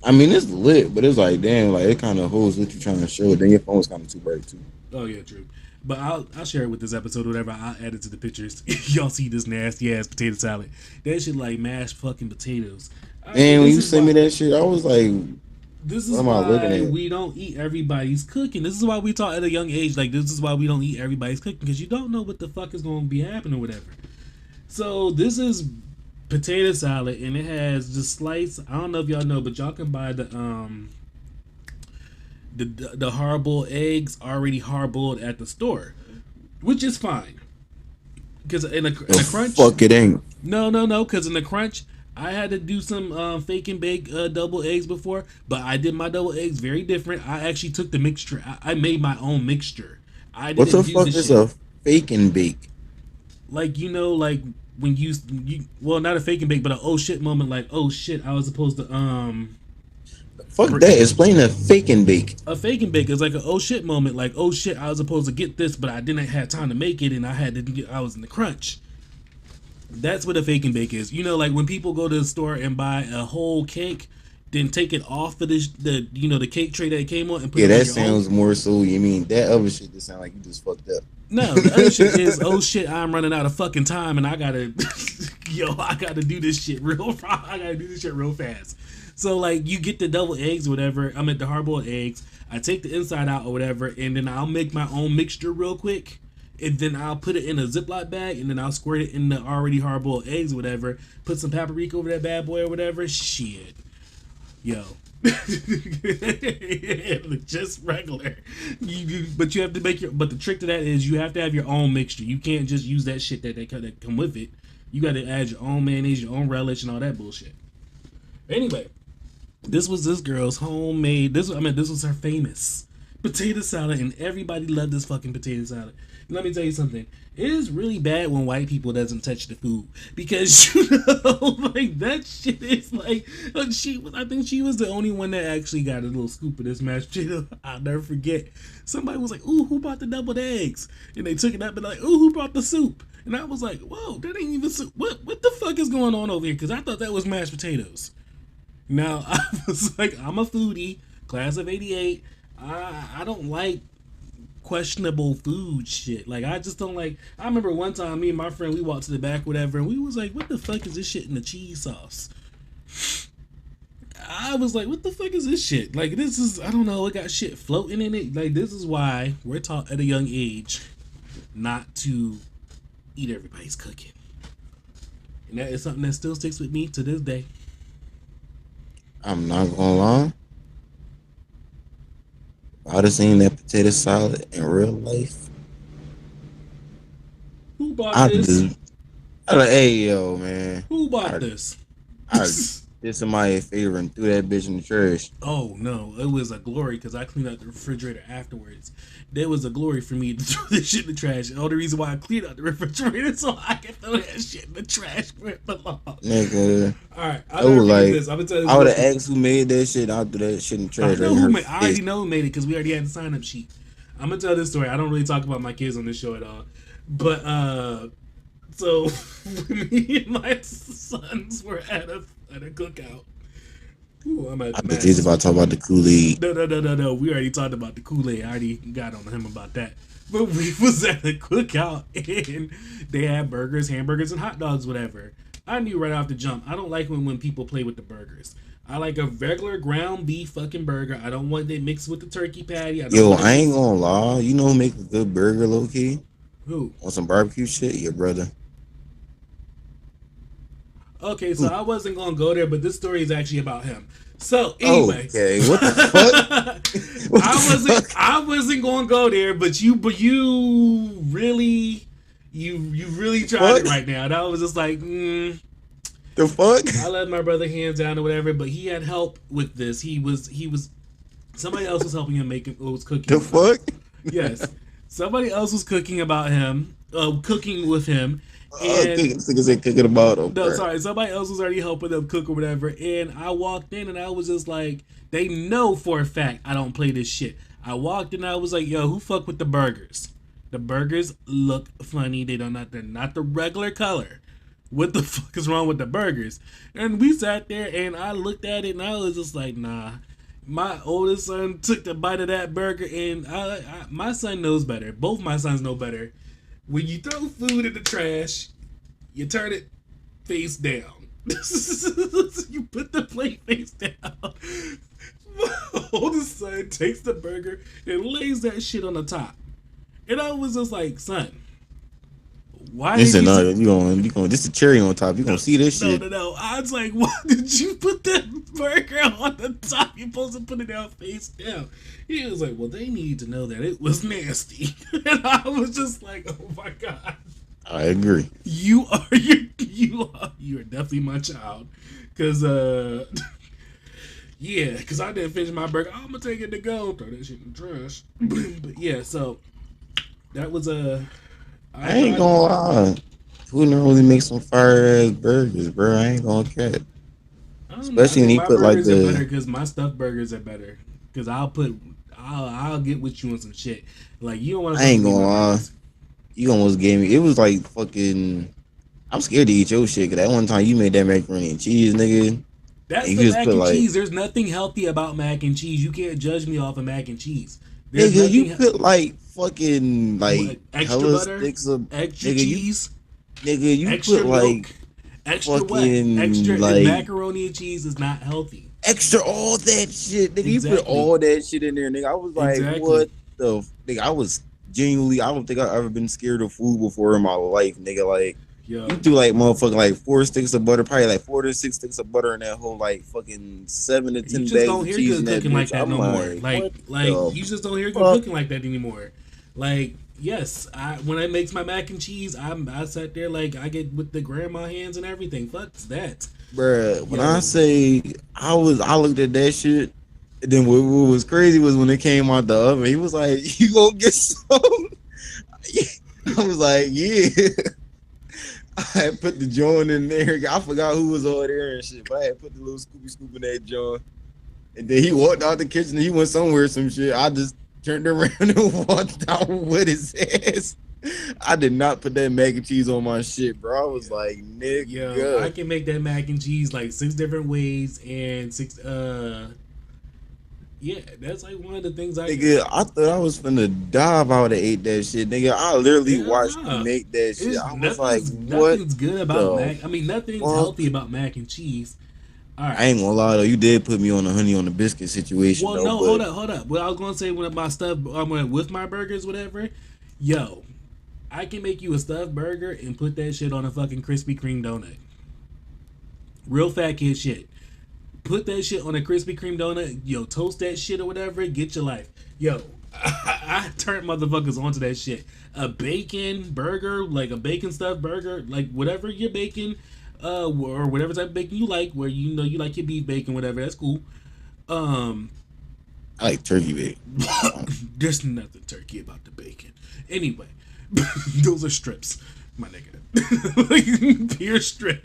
Speaker 2: I mean, it's lit, but it's like, damn, like it kind of holds what you're trying to show. Then your phone's kind of too bright too.
Speaker 1: Oh yeah, true. But I'll share it with this episode, whatever. I'll add it to the pictures. Y'all see this nasty ass potato salad? That shit like mashed fucking potatoes.
Speaker 2: Damn, when
Speaker 1: This
Speaker 2: you
Speaker 1: is
Speaker 2: sent me
Speaker 1: why.
Speaker 2: that shit, I was like,
Speaker 1: This
Speaker 2: what
Speaker 1: is
Speaker 2: am I looking
Speaker 1: why
Speaker 2: at?
Speaker 1: we don't eat everybody's cooking. This is why we taught at a young age. Like this is why we don't eat everybody's cooking because you don't know what the fuck is going to be happening or whatever. So this is potato salad and it has just slice. I don't know if y'all know, but y'all can buy the hard boiled eggs already hard boiled at the store, which is fine. Because in
Speaker 2: The
Speaker 1: a crunch,
Speaker 2: fuck it ain't.
Speaker 1: no. Because in the crunch, I had to do some fake and bake double eggs before, but I did my double eggs very different. I actually took the mixture. I made my own mixture. I
Speaker 2: What the
Speaker 1: didn't use
Speaker 2: fuck
Speaker 1: the
Speaker 2: is
Speaker 1: shit
Speaker 2: a fake and bake?
Speaker 1: like like when you well not a fake and bake, but a oh shit moment. Like oh shit, I was supposed to
Speaker 2: Fuck that. Explain a fake and bake.
Speaker 1: a fake and bake is like a oh shit moment. Like oh shit, I was supposed to get this, but I didn't have time to make it, and I was in the crunch. That's what a fake and bake is. Like when people go to the store and buy a whole cake, then take it off of the cake tray that it came on and put
Speaker 2: Yeah,
Speaker 1: it on
Speaker 2: that
Speaker 1: your own.
Speaker 2: sounds more so. You mean that other shit just sound like you just fucked up.
Speaker 1: No, the other shit is oh shit, I'm running out of fucking time and I gotta I gotta do this shit real I gotta do this shit real fast. So like you get the double eggs or whatever. I'm at the hard boiled eggs. I take the inside out or whatever, and then I'll make my own mixture real quick. And then I'll put it in a Ziploc bag, and then I'll squirt it in the already hard boiled eggs or whatever. Put some paprika over that bad boy or whatever. Shit, yo. Just regular. But you have to make your. But the trick to that is you have to have your own mixture. You can't just use that shit that come with it. You got to add your own mayonnaise, your own relish, and all that bullshit. Anyway, This was this girl's homemade. This was her famous potato salad, and everybody loved this fucking potato salad. And let me tell you something. It is really bad when white people doesn't touch the food because like that shit is like I think she was the only one that actually got a little scoop of this mashed potato. I'll never forget. Somebody was like, "Ooh, who brought the deviled eggs?" And they took it up and like, "Ooh, who brought the soup?" And I was like, "Whoa, that ain't even soup. What the fuck is going on over here?" Because I thought that was mashed potatoes. Now I was like, I'm a foodie, class of '88. I don't like questionable food shit. Like I just don't like. I remember one time me and my friend we walked to the back, whatever, and we was like, "What the fuck is this shit in the cheese sauce?" I was like, "What the fuck is this shit?" Like this is I don't know. It got shit floating in it. Like this is why we're taught at a young age not to eat everybody's cooking, and that is something that still sticks with me to this day.
Speaker 2: I'm not gonna lie. If I'd have seen that potato salad in real life,
Speaker 1: Who bought
Speaker 2: I'd
Speaker 1: this?
Speaker 2: just, I'd like, hey yo, man.
Speaker 1: Who bought
Speaker 2: I
Speaker 1: this?
Speaker 2: I did somebody a favor and threw that bitch in the trash.
Speaker 1: Oh no, it was a glory because I cleaned out the refrigerator afterwards. There was a glory for me to throw this shit in the trash. The only reason why I cleaned out the refrigerator so I can throw that shit in the trash where it belongs.
Speaker 2: Nigga.
Speaker 1: All right,
Speaker 2: I
Speaker 1: I'll never
Speaker 2: was
Speaker 1: forget
Speaker 2: like,
Speaker 1: this. I'm gonna tell
Speaker 2: I would have
Speaker 1: this.
Speaker 2: asked who made that shit. I'll do that shit in the
Speaker 1: I
Speaker 2: trash right
Speaker 1: know
Speaker 2: in
Speaker 1: who
Speaker 2: her
Speaker 1: made. I already
Speaker 2: face.
Speaker 1: know who made it because we already had the sign up sheet. I'm gonna tell this story. I don't really talk about my kids on this show at all, but so me and my sons were at a cookout. Ooh, I'm at
Speaker 2: I
Speaker 1: the
Speaker 2: bet you
Speaker 1: mess.
Speaker 2: about to talk about the Kool-Aid.
Speaker 1: No. We already talked about the Kool-Aid. I already got on him about that. But we was at a cookout and they had burgers, hamburgers, and hot dogs, whatever. I knew right off the jump. I don't like when people play with the burgers. I like a regular ground beef fucking burger. I don't want it mixed with the turkey patty. I don't
Speaker 2: Yo,
Speaker 1: want it
Speaker 2: I ain't
Speaker 1: mixed.
Speaker 2: gonna lie. You know who make a good burger, low key?
Speaker 1: Who?
Speaker 2: On some barbecue shit? Your brother.
Speaker 1: Okay, so
Speaker 2: Who?
Speaker 1: I wasn't gonna go there, but this story is actually about him. So anyway,
Speaker 2: Okay, what the fuck? What the fuck?
Speaker 1: I wasn't gonna go there, but you really you really tried
Speaker 2: Fuck?
Speaker 1: it right now. And I was just like,
Speaker 2: The fuck?
Speaker 1: I let my brother hands down or whatever, but he had help with this. He was somebody else was helping him make it was
Speaker 2: The
Speaker 1: cooking.
Speaker 2: fuck?
Speaker 1: Yes, somebody else was cooking about him, cooking with him,
Speaker 2: Think
Speaker 1: and
Speaker 2: this nigga said cooking about them,
Speaker 1: no,
Speaker 2: bro.
Speaker 1: sorry, somebody else was already helping them cook or whatever. And I walked in and I was just like, they know for a fact I don't play this shit. I walked in and I was like, yo, who fuck with the burgers? The burgers look funny. They're not the regular color. What the fuck is wrong with the burgers? And we sat there and I looked at it and I was just like, nah. My oldest son took the bite of that burger and my son knows better. Both my sons know better. When you throw food in the trash, you turn it face down. You put the plate face down. My oldest son takes the burger and lays that shit on the top. And I was just like, son, why
Speaker 2: He
Speaker 1: did
Speaker 2: said,
Speaker 1: you?
Speaker 2: no, you going just a cherry on top. You gonna see this shit.
Speaker 1: No. I was like, why did you put that burger on the top? You're supposed to put it down face down. He was like, well, they need to know that it was nasty. And I was just like, oh my God.
Speaker 2: I agree.
Speaker 1: You are definitely my child, cause yeah, cause I didn't finish my burger. I'm gonna take it to go, throw that shit in the trash. But yeah, so that was
Speaker 2: I ain't gonna lie. Who normally makes some fire ass burgers, bro? I ain't gonna cat.
Speaker 1: I don't know. I
Speaker 2: Especially when
Speaker 1: think
Speaker 2: he
Speaker 1: my
Speaker 2: put like
Speaker 1: burgers are better
Speaker 2: the.
Speaker 1: because my stuffed burgers are better. Cause I'll get with you on some shit. Like you don't want to
Speaker 2: I ain't
Speaker 1: fucking eat
Speaker 2: gonna
Speaker 1: my
Speaker 2: lie.
Speaker 1: burgers.
Speaker 2: You almost gave me. It was like fucking. I'm scared to eat your shit. Cause that one time you made that macaroni and cheese, nigga. And
Speaker 1: That's
Speaker 2: you
Speaker 1: the
Speaker 2: just
Speaker 1: mac
Speaker 2: put
Speaker 1: and
Speaker 2: like,
Speaker 1: cheese. There's nothing healthy about mac and cheese. You can't judge me off of mac and cheese. There's
Speaker 2: nigga, you
Speaker 1: nothing
Speaker 2: put like fucking like
Speaker 1: extra
Speaker 2: hella
Speaker 1: butter,
Speaker 2: sticks of
Speaker 1: extra
Speaker 2: nigga.
Speaker 1: cheese,
Speaker 2: You
Speaker 1: extra
Speaker 2: put like
Speaker 1: milk, extra what?
Speaker 2: fucking
Speaker 1: Extra
Speaker 2: like
Speaker 1: macaroni and cheese is not healthy.
Speaker 2: extra all that shit, nigga. You put
Speaker 1: Exactly.
Speaker 2: all that shit in there, nigga. I was like,
Speaker 1: Exactly.
Speaker 2: what the nigga? I was genuinely. I don't think I've ever been scared of food before in my life, nigga. Like you
Speaker 1: Yo,
Speaker 2: do like motherfucking like 4 sticks of butter, probably like 4 to 6 sticks of butter in that whole like fucking 7 to
Speaker 1: you
Speaker 2: 10
Speaker 1: just
Speaker 2: bags
Speaker 1: don't
Speaker 2: of
Speaker 1: hear
Speaker 2: cheese in
Speaker 1: good
Speaker 2: that
Speaker 1: cooking like
Speaker 2: bitch.
Speaker 1: that
Speaker 2: I'm
Speaker 1: no more.
Speaker 2: like,
Speaker 1: Like
Speaker 2: what
Speaker 1: like
Speaker 2: the
Speaker 1: you just don't hear good
Speaker 2: fuck?
Speaker 1: cooking like that anymore. Like Yes, when it makes my mac and cheese, I sat there like I get with the grandma hands and everything. Fuck that,
Speaker 2: Bruh, when I
Speaker 1: yo.
Speaker 2: say I looked at that shit. And then what was crazy was when it came out the oven, he was like, "You gonna get some?" I was like, "Yeah." I had put the joint in there. I forgot who was over there and shit, but I had put the little Scooby Scoop in that joint. And then he walked out the kitchen. And he went somewhere, some shit. I just turned around and walked out with his ass. I did not put that mac and cheese on my shit, bro. I was like,
Speaker 1: Yo, I
Speaker 2: nigga.
Speaker 1: can make that mac and cheese like 6 different ways and six. Yeah, that's like one of the things I can.
Speaker 2: Nigga, I thought I was finna die if I would have ate that shit. Nigga, I literally
Speaker 1: Hell
Speaker 2: watched you
Speaker 1: nah.
Speaker 2: make that shit.
Speaker 1: It's
Speaker 2: I was like, what
Speaker 1: nothing's good about
Speaker 2: the
Speaker 1: mac. I mean, nothing's healthy
Speaker 2: fuck?
Speaker 1: about mac and cheese. All
Speaker 2: I
Speaker 1: right.
Speaker 2: ain't gonna lie though, you did put me on a honey on the biscuit situation
Speaker 1: Well,
Speaker 2: though,
Speaker 1: no,
Speaker 2: but
Speaker 1: hold up. What I was gonna say when my stuff, with my burgers, whatever. Yo, I can make you a stuffed burger and put that shit on a fucking Krispy Kreme donut. Real fat kid shit. Put that shit on a Krispy Kreme donut. Yo, toast that shit or whatever. Get your life. Yo, I turn motherfuckers onto that shit. A bacon burger, like a bacon stuffed burger, like whatever you're baking, or whatever type of bacon you like, where you know you like your beef bacon, whatever. That's cool. Um,
Speaker 2: I like turkey bacon.
Speaker 1: there's nothing turkey about the bacon. Anyway, those are strips, my nigga. Like, pure strip.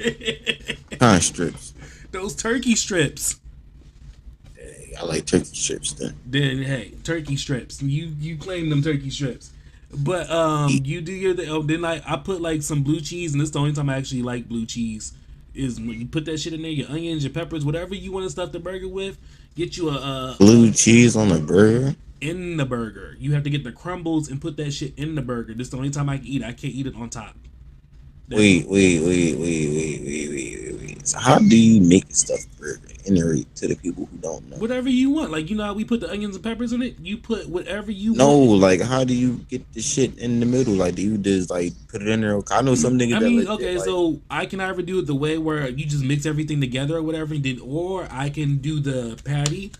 Speaker 2: Kind of strips.
Speaker 1: Those turkey strips.
Speaker 2: Hey, I like turkey strips then.
Speaker 1: Then hey, turkey strips. You claim them turkey strips, but you do your then like I put like some blue cheese, and this is the only time I actually like blue cheese. Is when you put that shit in there, your onions, your peppers, whatever you want to stuff the burger with. Get you
Speaker 2: Blue cheese on a burger?
Speaker 1: in the burger. You have to get the crumbles and put that shit in the burger. This is the only time I can eat it. I can't eat it on top. That's the
Speaker 2: Wait. So how do you make a stuffed burger? Iterate to the people who don't know.
Speaker 1: whatever you want. Like you know how we put the onions and peppers in it. You put whatever you
Speaker 2: No,
Speaker 1: want.
Speaker 2: like how do you get the shit in the middle? Like do you just like put it in there? I know some niggas
Speaker 1: I
Speaker 2: that
Speaker 1: mean,
Speaker 2: legit
Speaker 1: okay,
Speaker 2: like
Speaker 1: so I can either do it the way where you just mix everything together or whatever, and then, or I can do the patty.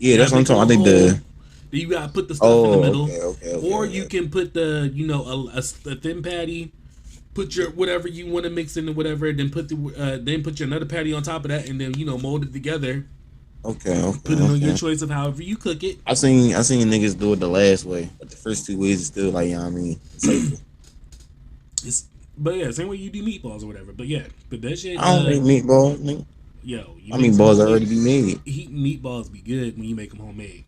Speaker 2: yeah,
Speaker 1: Gotta
Speaker 2: that's what I'm
Speaker 1: make a
Speaker 2: talking. I
Speaker 1: little
Speaker 2: think
Speaker 1: hole.
Speaker 2: the
Speaker 1: Then you gotta put the stuff in the
Speaker 2: oh
Speaker 1: middle, or you
Speaker 2: okay.
Speaker 1: can put the a thin patty. Put your whatever you want to mix in or whatever, then put your another patty on top of that, and then mold it together. Put it on your
Speaker 2: Okay.
Speaker 1: choice of however you cook it.
Speaker 2: I seen niggas do it the last way, but the first two ways is still like you know what I mean insightful.
Speaker 1: It's but yeah, same way you do meatballs or whatever. But yeah, but that shit,
Speaker 2: I don't make meatballs, nigga.
Speaker 1: yo, you
Speaker 2: My
Speaker 1: make some
Speaker 2: meatballs
Speaker 1: homemade
Speaker 2: already be made.
Speaker 1: heat meatballs be good when you make them homemade.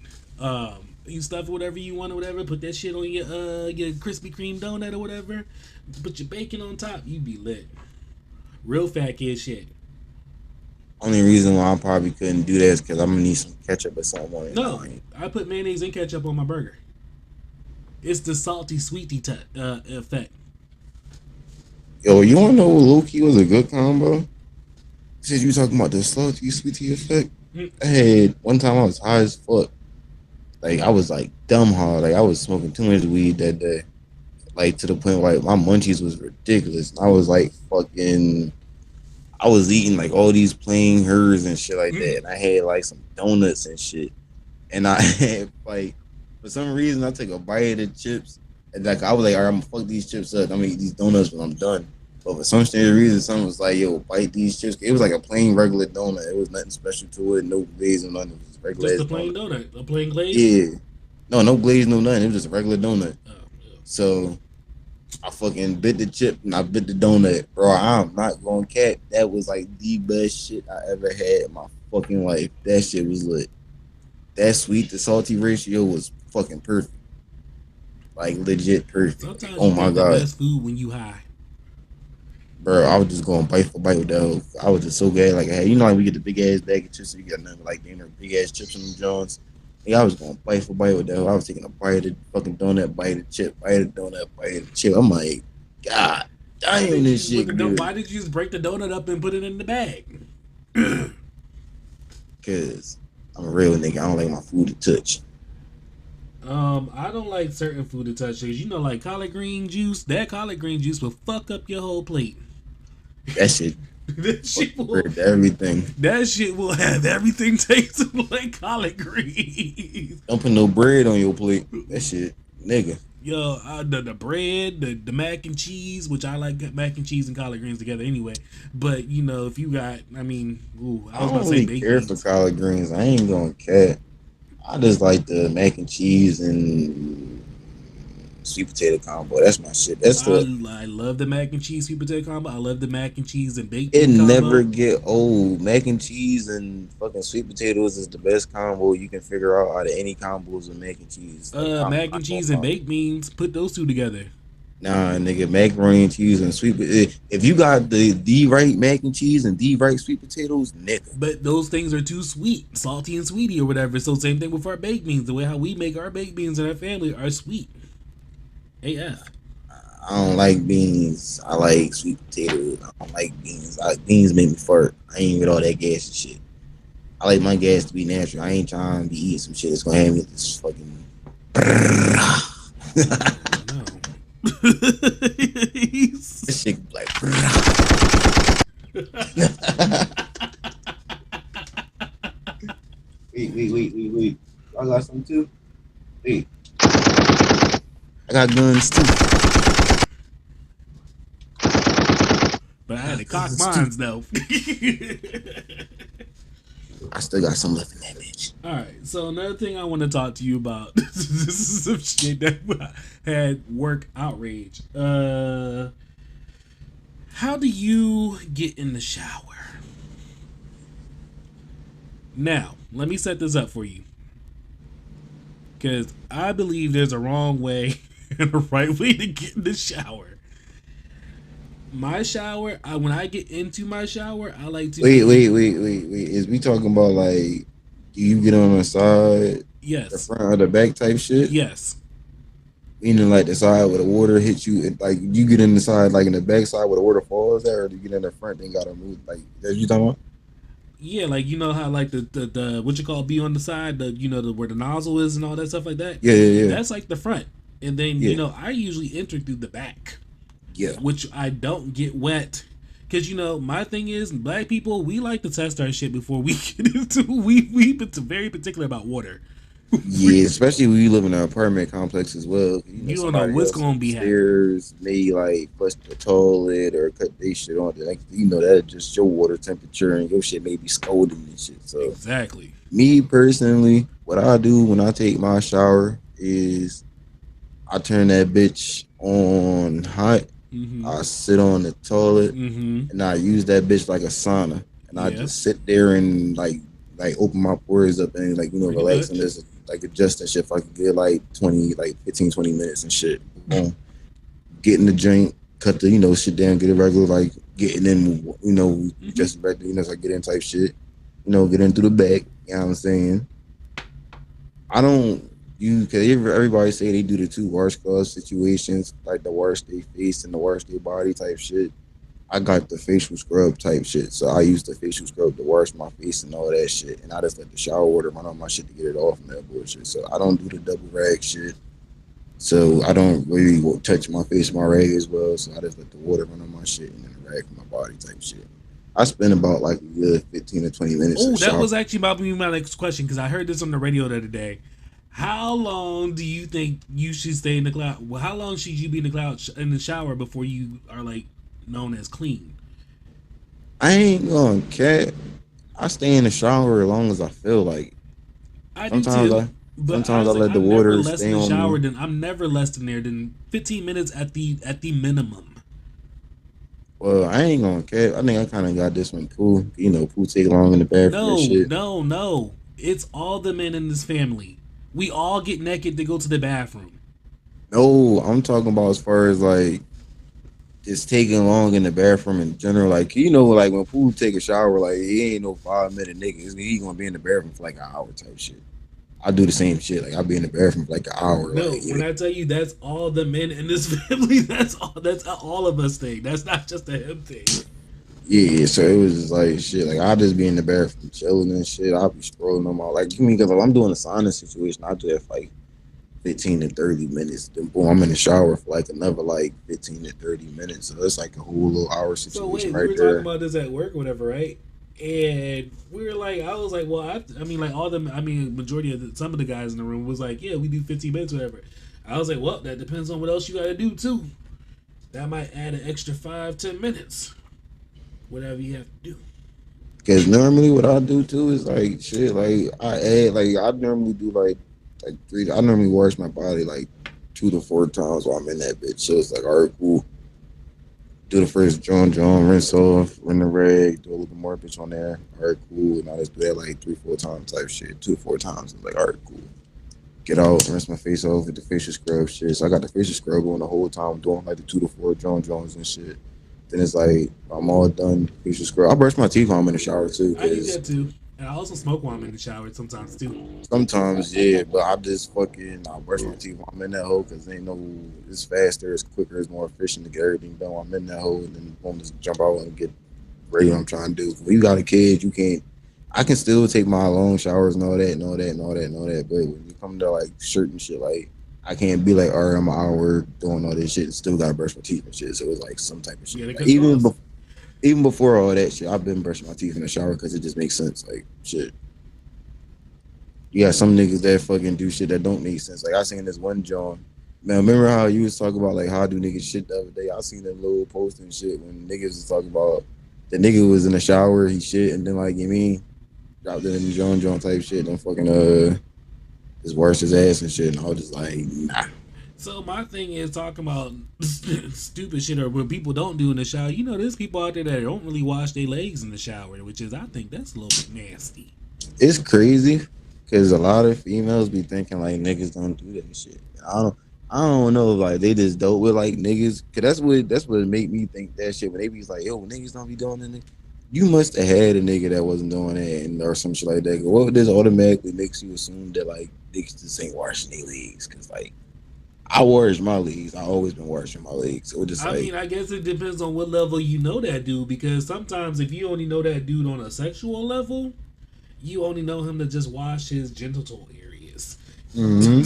Speaker 1: You stuff whatever you want or whatever. Put that shit on your Krispy Kreme donut or whatever. Put your bacon on top. You be lit. Real fat kid shit.
Speaker 2: Only reason why I probably couldn't do that is because I'm gonna need some ketchup or something on it.
Speaker 1: No, I put mayonnaise and ketchup on my burger. It's the salty sweetie effect.
Speaker 2: Yo, you wanna know low key was a good combo? Since you talking about the salty sweetie effect,
Speaker 1: Mm.
Speaker 2: I had one time I was high as fuck. Like I was like dumb high. Like I was smoking too much weed that day. Like to the point where like my munchies was ridiculous. I was like fucking. I was eating like all these plain hers and shit like that, and I had like some donuts and shit. And I had like for some reason I took a bite of the chips, and like I was like, all right, I'm gonna fuck these chips up. I'm gonna eat these donuts when I'm done. But for some strange reason, someone was like, yo, bite these chips. It was like a plain regular donut. It was nothing special to it, no glaze or nothing. It was just regular
Speaker 1: Just
Speaker 2: ass
Speaker 1: a plain
Speaker 2: donut.
Speaker 1: donut, a plain glaze.
Speaker 2: Yeah. No glaze, no nothing. It was just a regular donut.
Speaker 1: Oh, yeah.
Speaker 2: So I fucking bit the chip and I bit the donut. Bro, I'm not going cat. That was like the best shit I ever had in my fucking life. That shit was lit. That sweet to salty ratio was fucking perfect. Like legit perfect. Like,
Speaker 1: Sometimes
Speaker 2: oh
Speaker 1: you
Speaker 2: my
Speaker 1: get the
Speaker 2: god.
Speaker 1: best food when you high.
Speaker 2: Bro, I was just going bite for bite with that. I was just so glad. Like, hey, you know, like we get the big ass bag of chips, so you got nothing like big ass chips in them Jones. Yeah, I was going bite for bite with that. I was taking a bite of the fucking donut, bite of the chip, bite of the donut, bite of the chip. I'm like, God damn, this shit
Speaker 1: Why
Speaker 2: good.
Speaker 1: did you just break the donut up and put it in the bag?
Speaker 2: Cause I'm a real nigga. I don't like my food to touch.
Speaker 1: I don't like certain food to touch because like collard green juice. That collard green juice will fuck up your whole plate.
Speaker 2: That shit
Speaker 1: that shit
Speaker 2: fucking
Speaker 1: will.
Speaker 2: hurt everything.
Speaker 1: That shit will have everything tasting like collard greens.
Speaker 2: Don't put no bread on your plate. That shit, nigga.
Speaker 1: Yo, the bread, the mac and cheese, which I like mac and cheese and collard greens together anyway. But you know, if you got, I mean, ooh, I
Speaker 2: I
Speaker 1: was about
Speaker 2: don't
Speaker 1: to say
Speaker 2: really
Speaker 1: baked
Speaker 2: care for
Speaker 1: beans,
Speaker 2: collard greens. I ain't gonna care. I just like the mac and cheese and sweet potato combo. That's my shit. That's the
Speaker 1: I love the mac and cheese sweet potato combo. I love the mac and cheese and baked
Speaker 2: it
Speaker 1: bean
Speaker 2: never
Speaker 1: combo.
Speaker 2: get old. Mac and cheese and fucking sweet potatoes is the best combo you can figure out of any combos of mac and cheese. Like I'm
Speaker 1: Mac and
Speaker 2: not gonna
Speaker 1: cheese and
Speaker 2: lie.
Speaker 1: baked beans. Put those two together.
Speaker 2: Nah, nigga, macaroni and cheese and if you got the right mac and cheese and the right sweet potatoes, nigga.
Speaker 1: But those things are too sweet, salty and sweety or whatever. So same thing with our baked beans. The way how we make our baked beans in our family are sweet. AF.
Speaker 2: I don't like beans. I like sweet potatoes. I don't like beans. Beans make me fart. I ain't with all that gas and shit. I like my gas to be natural. I ain't trying to be eating some shit that's gonna have me this fucking.
Speaker 1: Oh no.
Speaker 2: This shit like. Wait. I got some too. Wait, I got guns too.
Speaker 1: But I
Speaker 2: I
Speaker 1: had to
Speaker 2: got
Speaker 1: cock
Speaker 2: guns too.
Speaker 1: mines though.
Speaker 2: I still got some left in that bitch.
Speaker 1: All right. So another thing I want to talk to you about. This is some shit that had work outrage. How do you get in the shower? Now, let me set this up for you. Because I believe there's a wrong way and a right way to get in the shower. My shower, when I get into my shower, I like to
Speaker 2: Wait,
Speaker 1: get
Speaker 2: wait,
Speaker 1: in.
Speaker 2: wait, wait, wait. Is we talking about like do you get on the side, the
Speaker 1: Yes.
Speaker 2: front or the back type shit?
Speaker 1: Yes.
Speaker 2: Meaning like the side where the water hits you, like you get in the side like in the back side where the water falls there, or do you get in the front then gotta move like that you talking about?
Speaker 1: Yeah, like you know how like the what you call be on the side, the you know the where the nozzle is and all that stuff like that.
Speaker 2: Yeah.
Speaker 1: That's like the front, and then
Speaker 2: Yeah.
Speaker 1: I usually enter through the back,
Speaker 2: Yeah.
Speaker 1: which I don't get wet. Cause my thing is black people we like to test our shit before we get into we very particular about water.
Speaker 2: Yeah, especially when you live in an apartment complex as well. You know,
Speaker 1: You don't know
Speaker 2: somebody
Speaker 1: what's
Speaker 2: else
Speaker 1: gonna be happening.
Speaker 2: upstairs may like flush the toilet or cut their shit on. Like, you know, that just your water temperature and your shit may be scalding and shit. So,
Speaker 1: Exactly.
Speaker 2: me personally, what I do when I take my shower is I turn that bitch on hot.
Speaker 1: Mm-hmm.
Speaker 2: I sit on the toilet
Speaker 1: Mm-hmm.
Speaker 2: and I use that bitch like a sauna. And I
Speaker 1: Yeah.
Speaker 2: just sit there and like open my pores up and like
Speaker 1: Pretty
Speaker 2: relax and
Speaker 1: much.
Speaker 2: just like adjust and shit for like a good like 20 like 15 20 minutes and shit. Boom. Get in the drink, cut the shit down, get it regular like getting in
Speaker 1: Mm-hmm.
Speaker 2: just regular so I get in type shit. Get in through the back. You know what I'm saying? I don't you cause everybody say they do the two washcloth situations, like the wash they face and the wash their body type shit. I got the facial scrub type shit. So I use the facial scrub to wash my face and all that shit. And I just let the shower water run on my shit to get it off and that bullshit. So I don't do the double rag shit. So I don't really touch my face, my rag as well. So I just let the water run on my shit and then the rag for my body type shit. I spend about like a good 15 to 20 minutes in
Speaker 1: Oh,
Speaker 2: the
Speaker 1: that
Speaker 2: shower.
Speaker 1: was actually about to be my next question because I heard this on the radio the other day. How long do you think you should stay in the cloud? Well, how long should you be in the cloud in the shower before you are like known as clean?
Speaker 2: I ain't gonna cat. I stay in the shower as long as I feel like.
Speaker 1: I do
Speaker 2: Sometimes
Speaker 1: too,
Speaker 2: I
Speaker 1: but
Speaker 2: sometimes I
Speaker 1: honestly,
Speaker 2: let the
Speaker 1: I'm never
Speaker 2: water
Speaker 1: less in
Speaker 2: stay
Speaker 1: the
Speaker 2: on
Speaker 1: shower
Speaker 2: me.
Speaker 1: than I'm never less than there than 15 minutes at the minimum.
Speaker 2: Well, I ain't gonna cap. I think I kind of got this one cool. Pooh take long in the bathroom and
Speaker 1: No,
Speaker 2: shit.
Speaker 1: no, no. It's all the men in this family. We all get naked to go to the bathroom.
Speaker 2: No, I'm talking about as far as like just taking long in the bathroom in general. Like like when Pooh take a shower, like he ain't no 5 minute nigga. He gonna be in the bathroom for like an hour type shit. I do the same shit. Like I'll be in the bathroom for like an hour.
Speaker 1: No,
Speaker 2: Like
Speaker 1: when I tell you that's all the men in this family, that's all of us thing. That's not just a him thing.
Speaker 2: yeah. So it was just like shit. Like I'll just be in the bathroom chilling and shit. I'll be scrolling them all. Like you mean because if I'm doing a sauna situation, I do that for like 15 to 30 minutes. Then boom, I'm in the shower for like another like 15 to 30 minutes. So it's like a whole little hour
Speaker 1: So
Speaker 2: situation
Speaker 1: wait, we
Speaker 2: right
Speaker 1: were talking
Speaker 2: there.
Speaker 1: about this at work or whatever, right? And we were like, I was like, well, I mean, like all the, I mean, majority of some of the guys in the room was like, yeah, we do 15 minutes, whatever. I was like, well, that depends on what else you got to do too. That might add an extra 5-10 minutes, whatever you have to do.
Speaker 2: Because normally what I do too is like shit. Like I add like I normally do like three. I normally wash my body like 2 to 4 times while I'm in that bitch. So it's like all right, cool. Do the first John, rinse off, run the rag, do a little more bitch on there. All right, cool. And I just do that like 3, 4 times type shit. 2 to 4 times. It's like all right, cool. Get out, rinse my face off with the facial scrub shit. So I got the facial scrub on the whole time, doing like the 2 to 4 Jones and shit. Then it's like I'm all done. Facial scrub. I brush my teeth while I'm in the shower too,
Speaker 1: I do
Speaker 2: cause
Speaker 1: that too. And I also smoke while I'm in the shower sometimes too.
Speaker 2: sometimes yeah, but I just fucking I brush my teeth while I'm in that hole, cause ain't no it's faster, it's quicker, it's more efficient to get everything done while I'm in that hole, and then boom, just jump out and get ready what I'm trying to do. When you got a kid, you can't. I can still take my long showers and all that, and all that, and all that, and all that. But when you come to like certain shit, like I can't be like, all right, I'm an hour doing all this shit and still gotta brush my teeth and shit. So it's like some type of
Speaker 1: You
Speaker 2: shit.
Speaker 1: gotta
Speaker 2: Like
Speaker 1: cut costs.
Speaker 2: even before all that shit, I've been brushing my teeth in the shower because it just makes sense. Like shit, you got some niggas that fucking do shit that don't make sense. Like I seen this one John. Man, remember how you was talking about like how do niggas shit the other day? I seen that little post and shit when niggas was talking about the nigga was in the shower, he shit, and then like you mean dropped it in the John type shit and fucking just washed his ass and shit. And I was just like, nah.
Speaker 1: So my thing is talking about stupid shit or what people don't do in the shower. You know, there's people out there that don't really wash their legs in the shower, which is I think that's a little bit nasty.
Speaker 2: It's crazy because a lot of females be thinking like niggas don't do that shit. I don't know, like they just dope with like niggas. Cause that's what make me think that shit when they be like, yo, niggas don't be doing that. You must have had a nigga that wasn't doing that and or some shit like that. What this automatically makes you assume that like niggas just ain't washing their legs? Cause like I wash my legs. I always been washing my legs. So it just
Speaker 1: I
Speaker 2: like
Speaker 1: mean, I guess it depends on what level you know that dude because sometimes if you only know that dude on a sexual level, you only know him to just wash his genital areas.
Speaker 2: hmm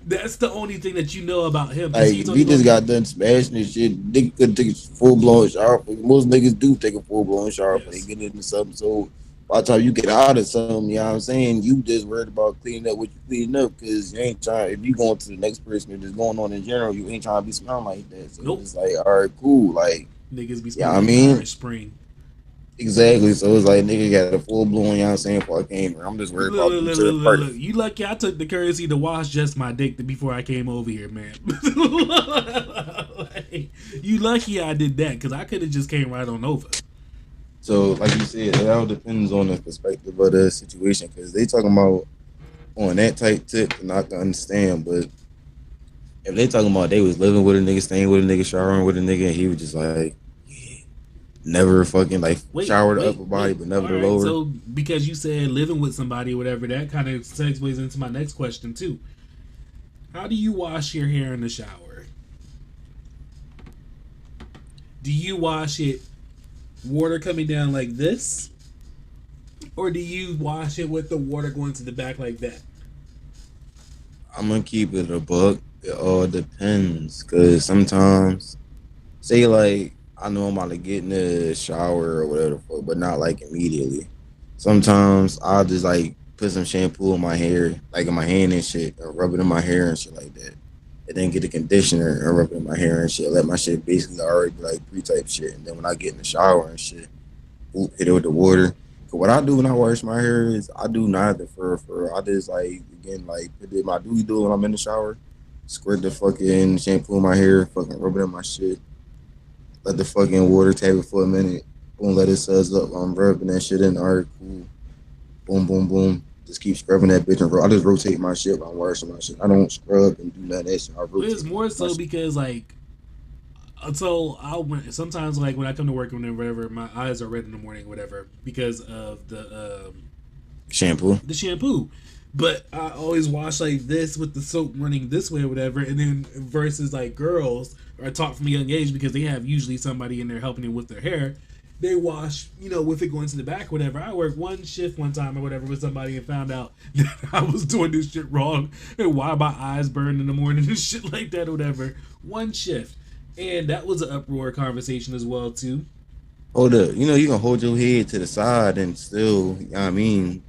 Speaker 1: That's the only thing that you know about him because
Speaker 2: like
Speaker 1: he's
Speaker 2: if
Speaker 1: only
Speaker 2: he
Speaker 1: going
Speaker 2: just
Speaker 1: to be.
Speaker 2: got done smashing this shit, nigga could take a full blown shower. Most niggas do take a full blown shower when they
Speaker 1: Yes.
Speaker 2: get into something. So by the time you get out of something, you know what I'm saying, you just worried about cleaning up what you cleaning up because you ain't trying. If you going to the next person or just going on in general, you ain't trying to be smelling like that. So
Speaker 1: Nope.
Speaker 2: it's like, all right, cool, like
Speaker 1: Niggas be
Speaker 2: yeah,
Speaker 1: smelling
Speaker 2: I
Speaker 1: like
Speaker 2: mean.
Speaker 1: Irish Spring.
Speaker 2: Exactly. So it's like nigga got a full blown, you know what I'm saying, before I came here. I'm just worried
Speaker 1: Look,
Speaker 2: about
Speaker 1: look,
Speaker 2: them
Speaker 1: look,
Speaker 2: to the
Speaker 1: look, look,
Speaker 2: party.
Speaker 1: look. You lucky I took the courtesy to wash just my dick before I came over here, man. Like, you lucky I did that because I could have just came right on over.
Speaker 2: So, like you said, it all depends on the perspective of the situation because they talking about on that type tip, and I can understand. But if they talking about they was living with a nigga, staying with a nigga, showering with a nigga, and he was just like, yeah, never fucking like
Speaker 1: Wait,
Speaker 2: shower the
Speaker 1: wait,
Speaker 2: upper body,
Speaker 1: wait.
Speaker 2: but never
Speaker 1: All
Speaker 2: the
Speaker 1: right.
Speaker 2: lower.
Speaker 1: So because you said living with somebody or whatever, that kind of segues into my next question too. How do you wash your hair in the shower? Do you wash it water coming down like this, or do you wash it with the water going to the back like that?
Speaker 2: I'm gonna keep it a buck. It all depends because sometimes say like I know I'm about to get in the shower or whatever, the fuck, but not like immediately. Sometimes I'll just like put some shampoo in my hair, like in my hand and shit, or rub it in my hair and shit like that. And then get the conditioner and rub it in my hair and shit. Let my shit basically already be like pre type shit. And then when I get in the shower and shit, oop, hit it with the water. 'Cause what I do when I wash my hair is I do neither for I just like again like put it my doobie do when I'm in the shower, squirt the fucking shampoo in my hair, fucking rub it in my shit, let the fucking water tap it for a minute. Boom, let it suds up. I'm rubbing that shit in. All right, cool. Boom, boom, boom. Just keep scrubbing that bitch and I just rotate my shit while I'm washing my shit. I don't scrub and do none of that shit. I
Speaker 1: Well, it's
Speaker 2: rotate
Speaker 1: more
Speaker 2: my
Speaker 1: so
Speaker 2: shit.
Speaker 1: because like so I'll sometimes like when I come to work or whatever, my eyes are red in the morning, or whatever, because of
Speaker 2: Shampoo.
Speaker 1: the shampoo. But I always wash like this with the soap running this way or whatever, and then versus like girls are taught from a young age because they have usually somebody in there helping them with their hair. They wash, with it going to the back, or whatever. I worked one shift one time or whatever with somebody and found out that I was doing this shit wrong and why my eyes burn in the morning and shit like that or whatever. One shift, and that was an uproar conversation as well too.
Speaker 2: Hold up. You know, you can hold your head to the side and still, you know what I mean,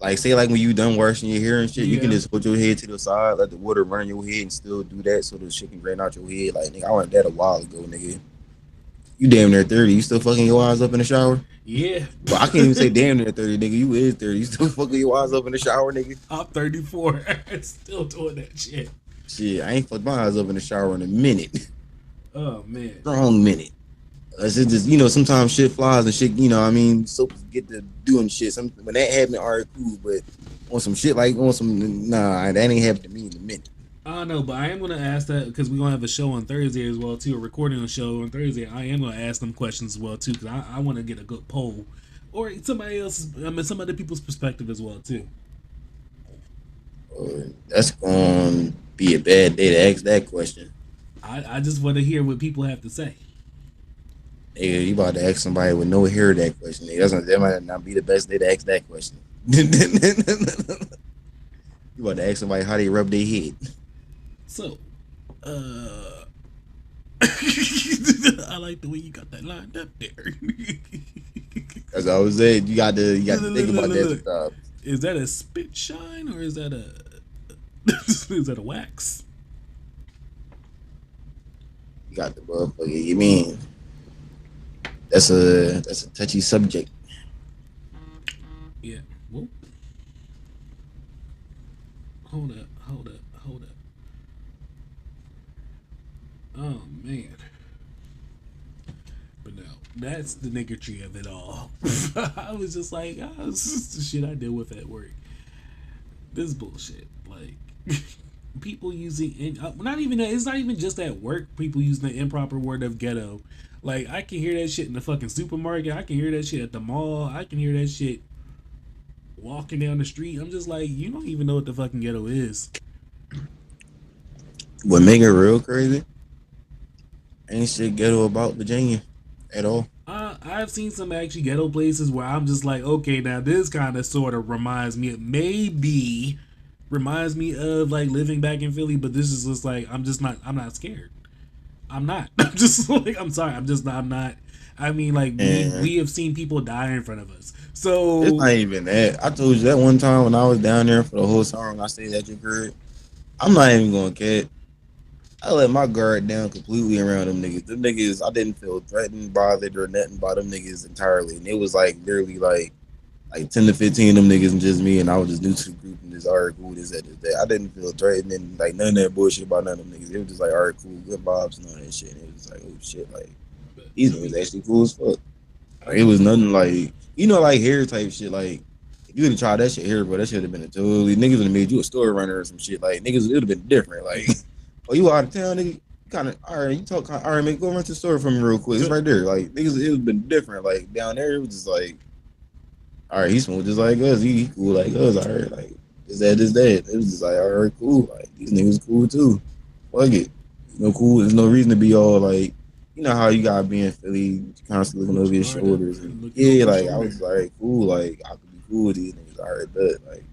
Speaker 2: Like say like when you done washing your hair and shit, you can
Speaker 1: Yeah.
Speaker 2: just hold your head to the side, let the water run your head, and still do that so the shit can drain out your head. Like nigga, I went that a while ago, nigga. You damn near 30. You still fucking your eyes up in the shower?
Speaker 1: Yeah.
Speaker 2: Well, I can't even say damn near 30, nigga. You is 30. You still fucking your eyes up in the shower, nigga?
Speaker 1: I'm 34. Still doing that shit.
Speaker 2: Shit, I ain't fucked my eyes up in the shower in a minute.
Speaker 1: Oh man.
Speaker 2: Strong minute. It's just, sometimes shit flies and shit, I mean, soaps get to doing shit. When that happened, all right, cool. But on some shit like nah, that ain't happened to me in a minute.
Speaker 1: I don't know, but I am gonna ask that because we're gonna have a show on Thursday as well too. A recording a show on Thursday. I am gonna ask them questions as well too because I want to get a good poll or somebody else's. I mean, some other people's perspective as well too.
Speaker 2: That's gonna be a bad day to ask that question.
Speaker 1: I just want to hear what people have to say.
Speaker 2: Nigga, you about to ask somebody with no hair that question. Nigga. That might not be the best day to ask that question. You about to ask somebody how they rub their head.
Speaker 1: So, I like the way you got that lined up there.
Speaker 2: As I was saying, you got to think about that
Speaker 1: Look.
Speaker 2: sometimes.
Speaker 1: Is that a spit shine or is that a is that a wax?
Speaker 2: You got the motherfucker. You mean that's a touchy subject.
Speaker 1: Yeah. Whoa. Hold up. Hold up. Hold up. Oh man. But no, that's the niggatry of it all. I was just like, oh, this is the shit I deal with at work. This bullshit. Like, people using, not even that, it's not even just at work, people using the improper word of ghetto. Like, I can hear that shit in the fucking supermarket. I can hear that shit at the mall. I can hear that shit walking down the street. I'm just like, you don't even know what the fucking ghetto is.
Speaker 2: What make it real crazy? Ain't shit ghetto about Virginia at all.
Speaker 1: I've seen some actually ghetto places where I'm just like, okay, now this kind of sort of reminds me of like living back in Philly, but this is just like I'm not scared. I'm not. I'm just like I'm sorry. I'm not. I mean, like
Speaker 2: And
Speaker 1: we have seen people die in front of us.
Speaker 2: it's
Speaker 1: So
Speaker 2: not even that. I told you that one time when I was down there for the whole summer and I stayed at your crib. I'm not even gonna cat. I let my guard down completely around them niggas. Them niggas, I didn't feel threatened, bothered, or nothing by them niggas entirely. And it was like literally like 10 to 15 of them niggas and just me, and I was just new to the group and just, all right, cool, this, that. I didn't feel threatened and like none of that bullshit about none of them niggas. It was just like, all right, cool, good vibes and all that shit. And it was like, oh shit, like these niggas actually cool as fuck. Like, it was nothing like, like hair type shit. Like, if you would have tried that shit here, bro, that should have been a totally, niggas would have made you a store runner or some shit. Like, niggas, it would have been different. Like, oh, you out of town, nigga? Kind of, all right, you talk, all right, man, go run to the store for me real quick. It's right there. Like, niggas, it would have been different. Like, down there, it was just like, all right, he's smooth just like us. He cool like us. All right, like, this, that, this, that. It was just like, all right, cool. Like, these niggas cool too. Fuck it. Cool. There's no reason to be all like, you know how you gotta be in Philly, constantly looking over your shoulders. And yeah, like I was like, cool, like I could be cool with these niggas. All right, but like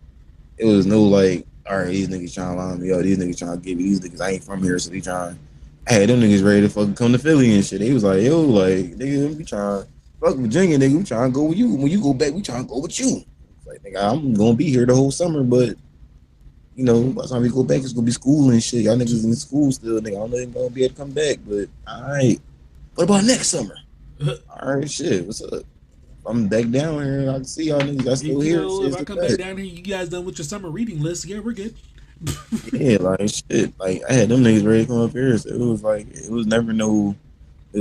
Speaker 2: it was no like, all right, these niggas trying to line me up, these niggas trying to get me, these niggas I ain't from here, so they trying. I had them niggas ready to fucking come to Philly and shit. They was like, yo, like nigga, we trying fuck Virginia, nigga, we trying to go with you. When you go back, we trying to go with you. It's like, nigga, I'm gonna be here the whole summer, but by the time we go back, it's gonna be school and shit. Y'all niggas in school still, nigga. I don't know if gonna be able to come back, but all right. What about next summer? All right, shit. What's up? If I'm back down here, I can see y'all niggas. I still here.
Speaker 1: If I come back down here, you guys done with your summer reading list? Yeah, we're good.
Speaker 2: Yeah, like shit. Like I had them niggas ready to come up here, so it was like it was never no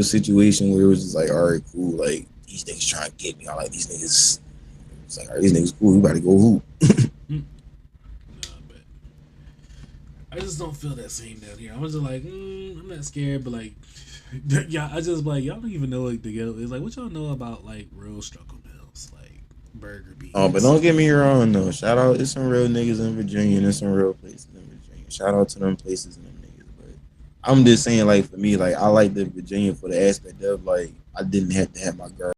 Speaker 2: situation where it was just like, all right, cool. Like these niggas trying to get me. I like these niggas. It's like, all right, these niggas cool. We about to go hoop.
Speaker 1: But I just don't feel that same down here. I was just like, I'm not scared, but like, yeah, I just like y'all don't even know like the ghetto is like. What y'all know about like real struggle mills, like Burger Beans?
Speaker 2: Oh, but don't get me wrong though. Shout out, there's some real niggas in Virginia and there's some real places in Virginia. Shout out to them places and them niggas. But I'm just saying, like for me, like I like the Virginia for the aspect of like I didn't have to have my girl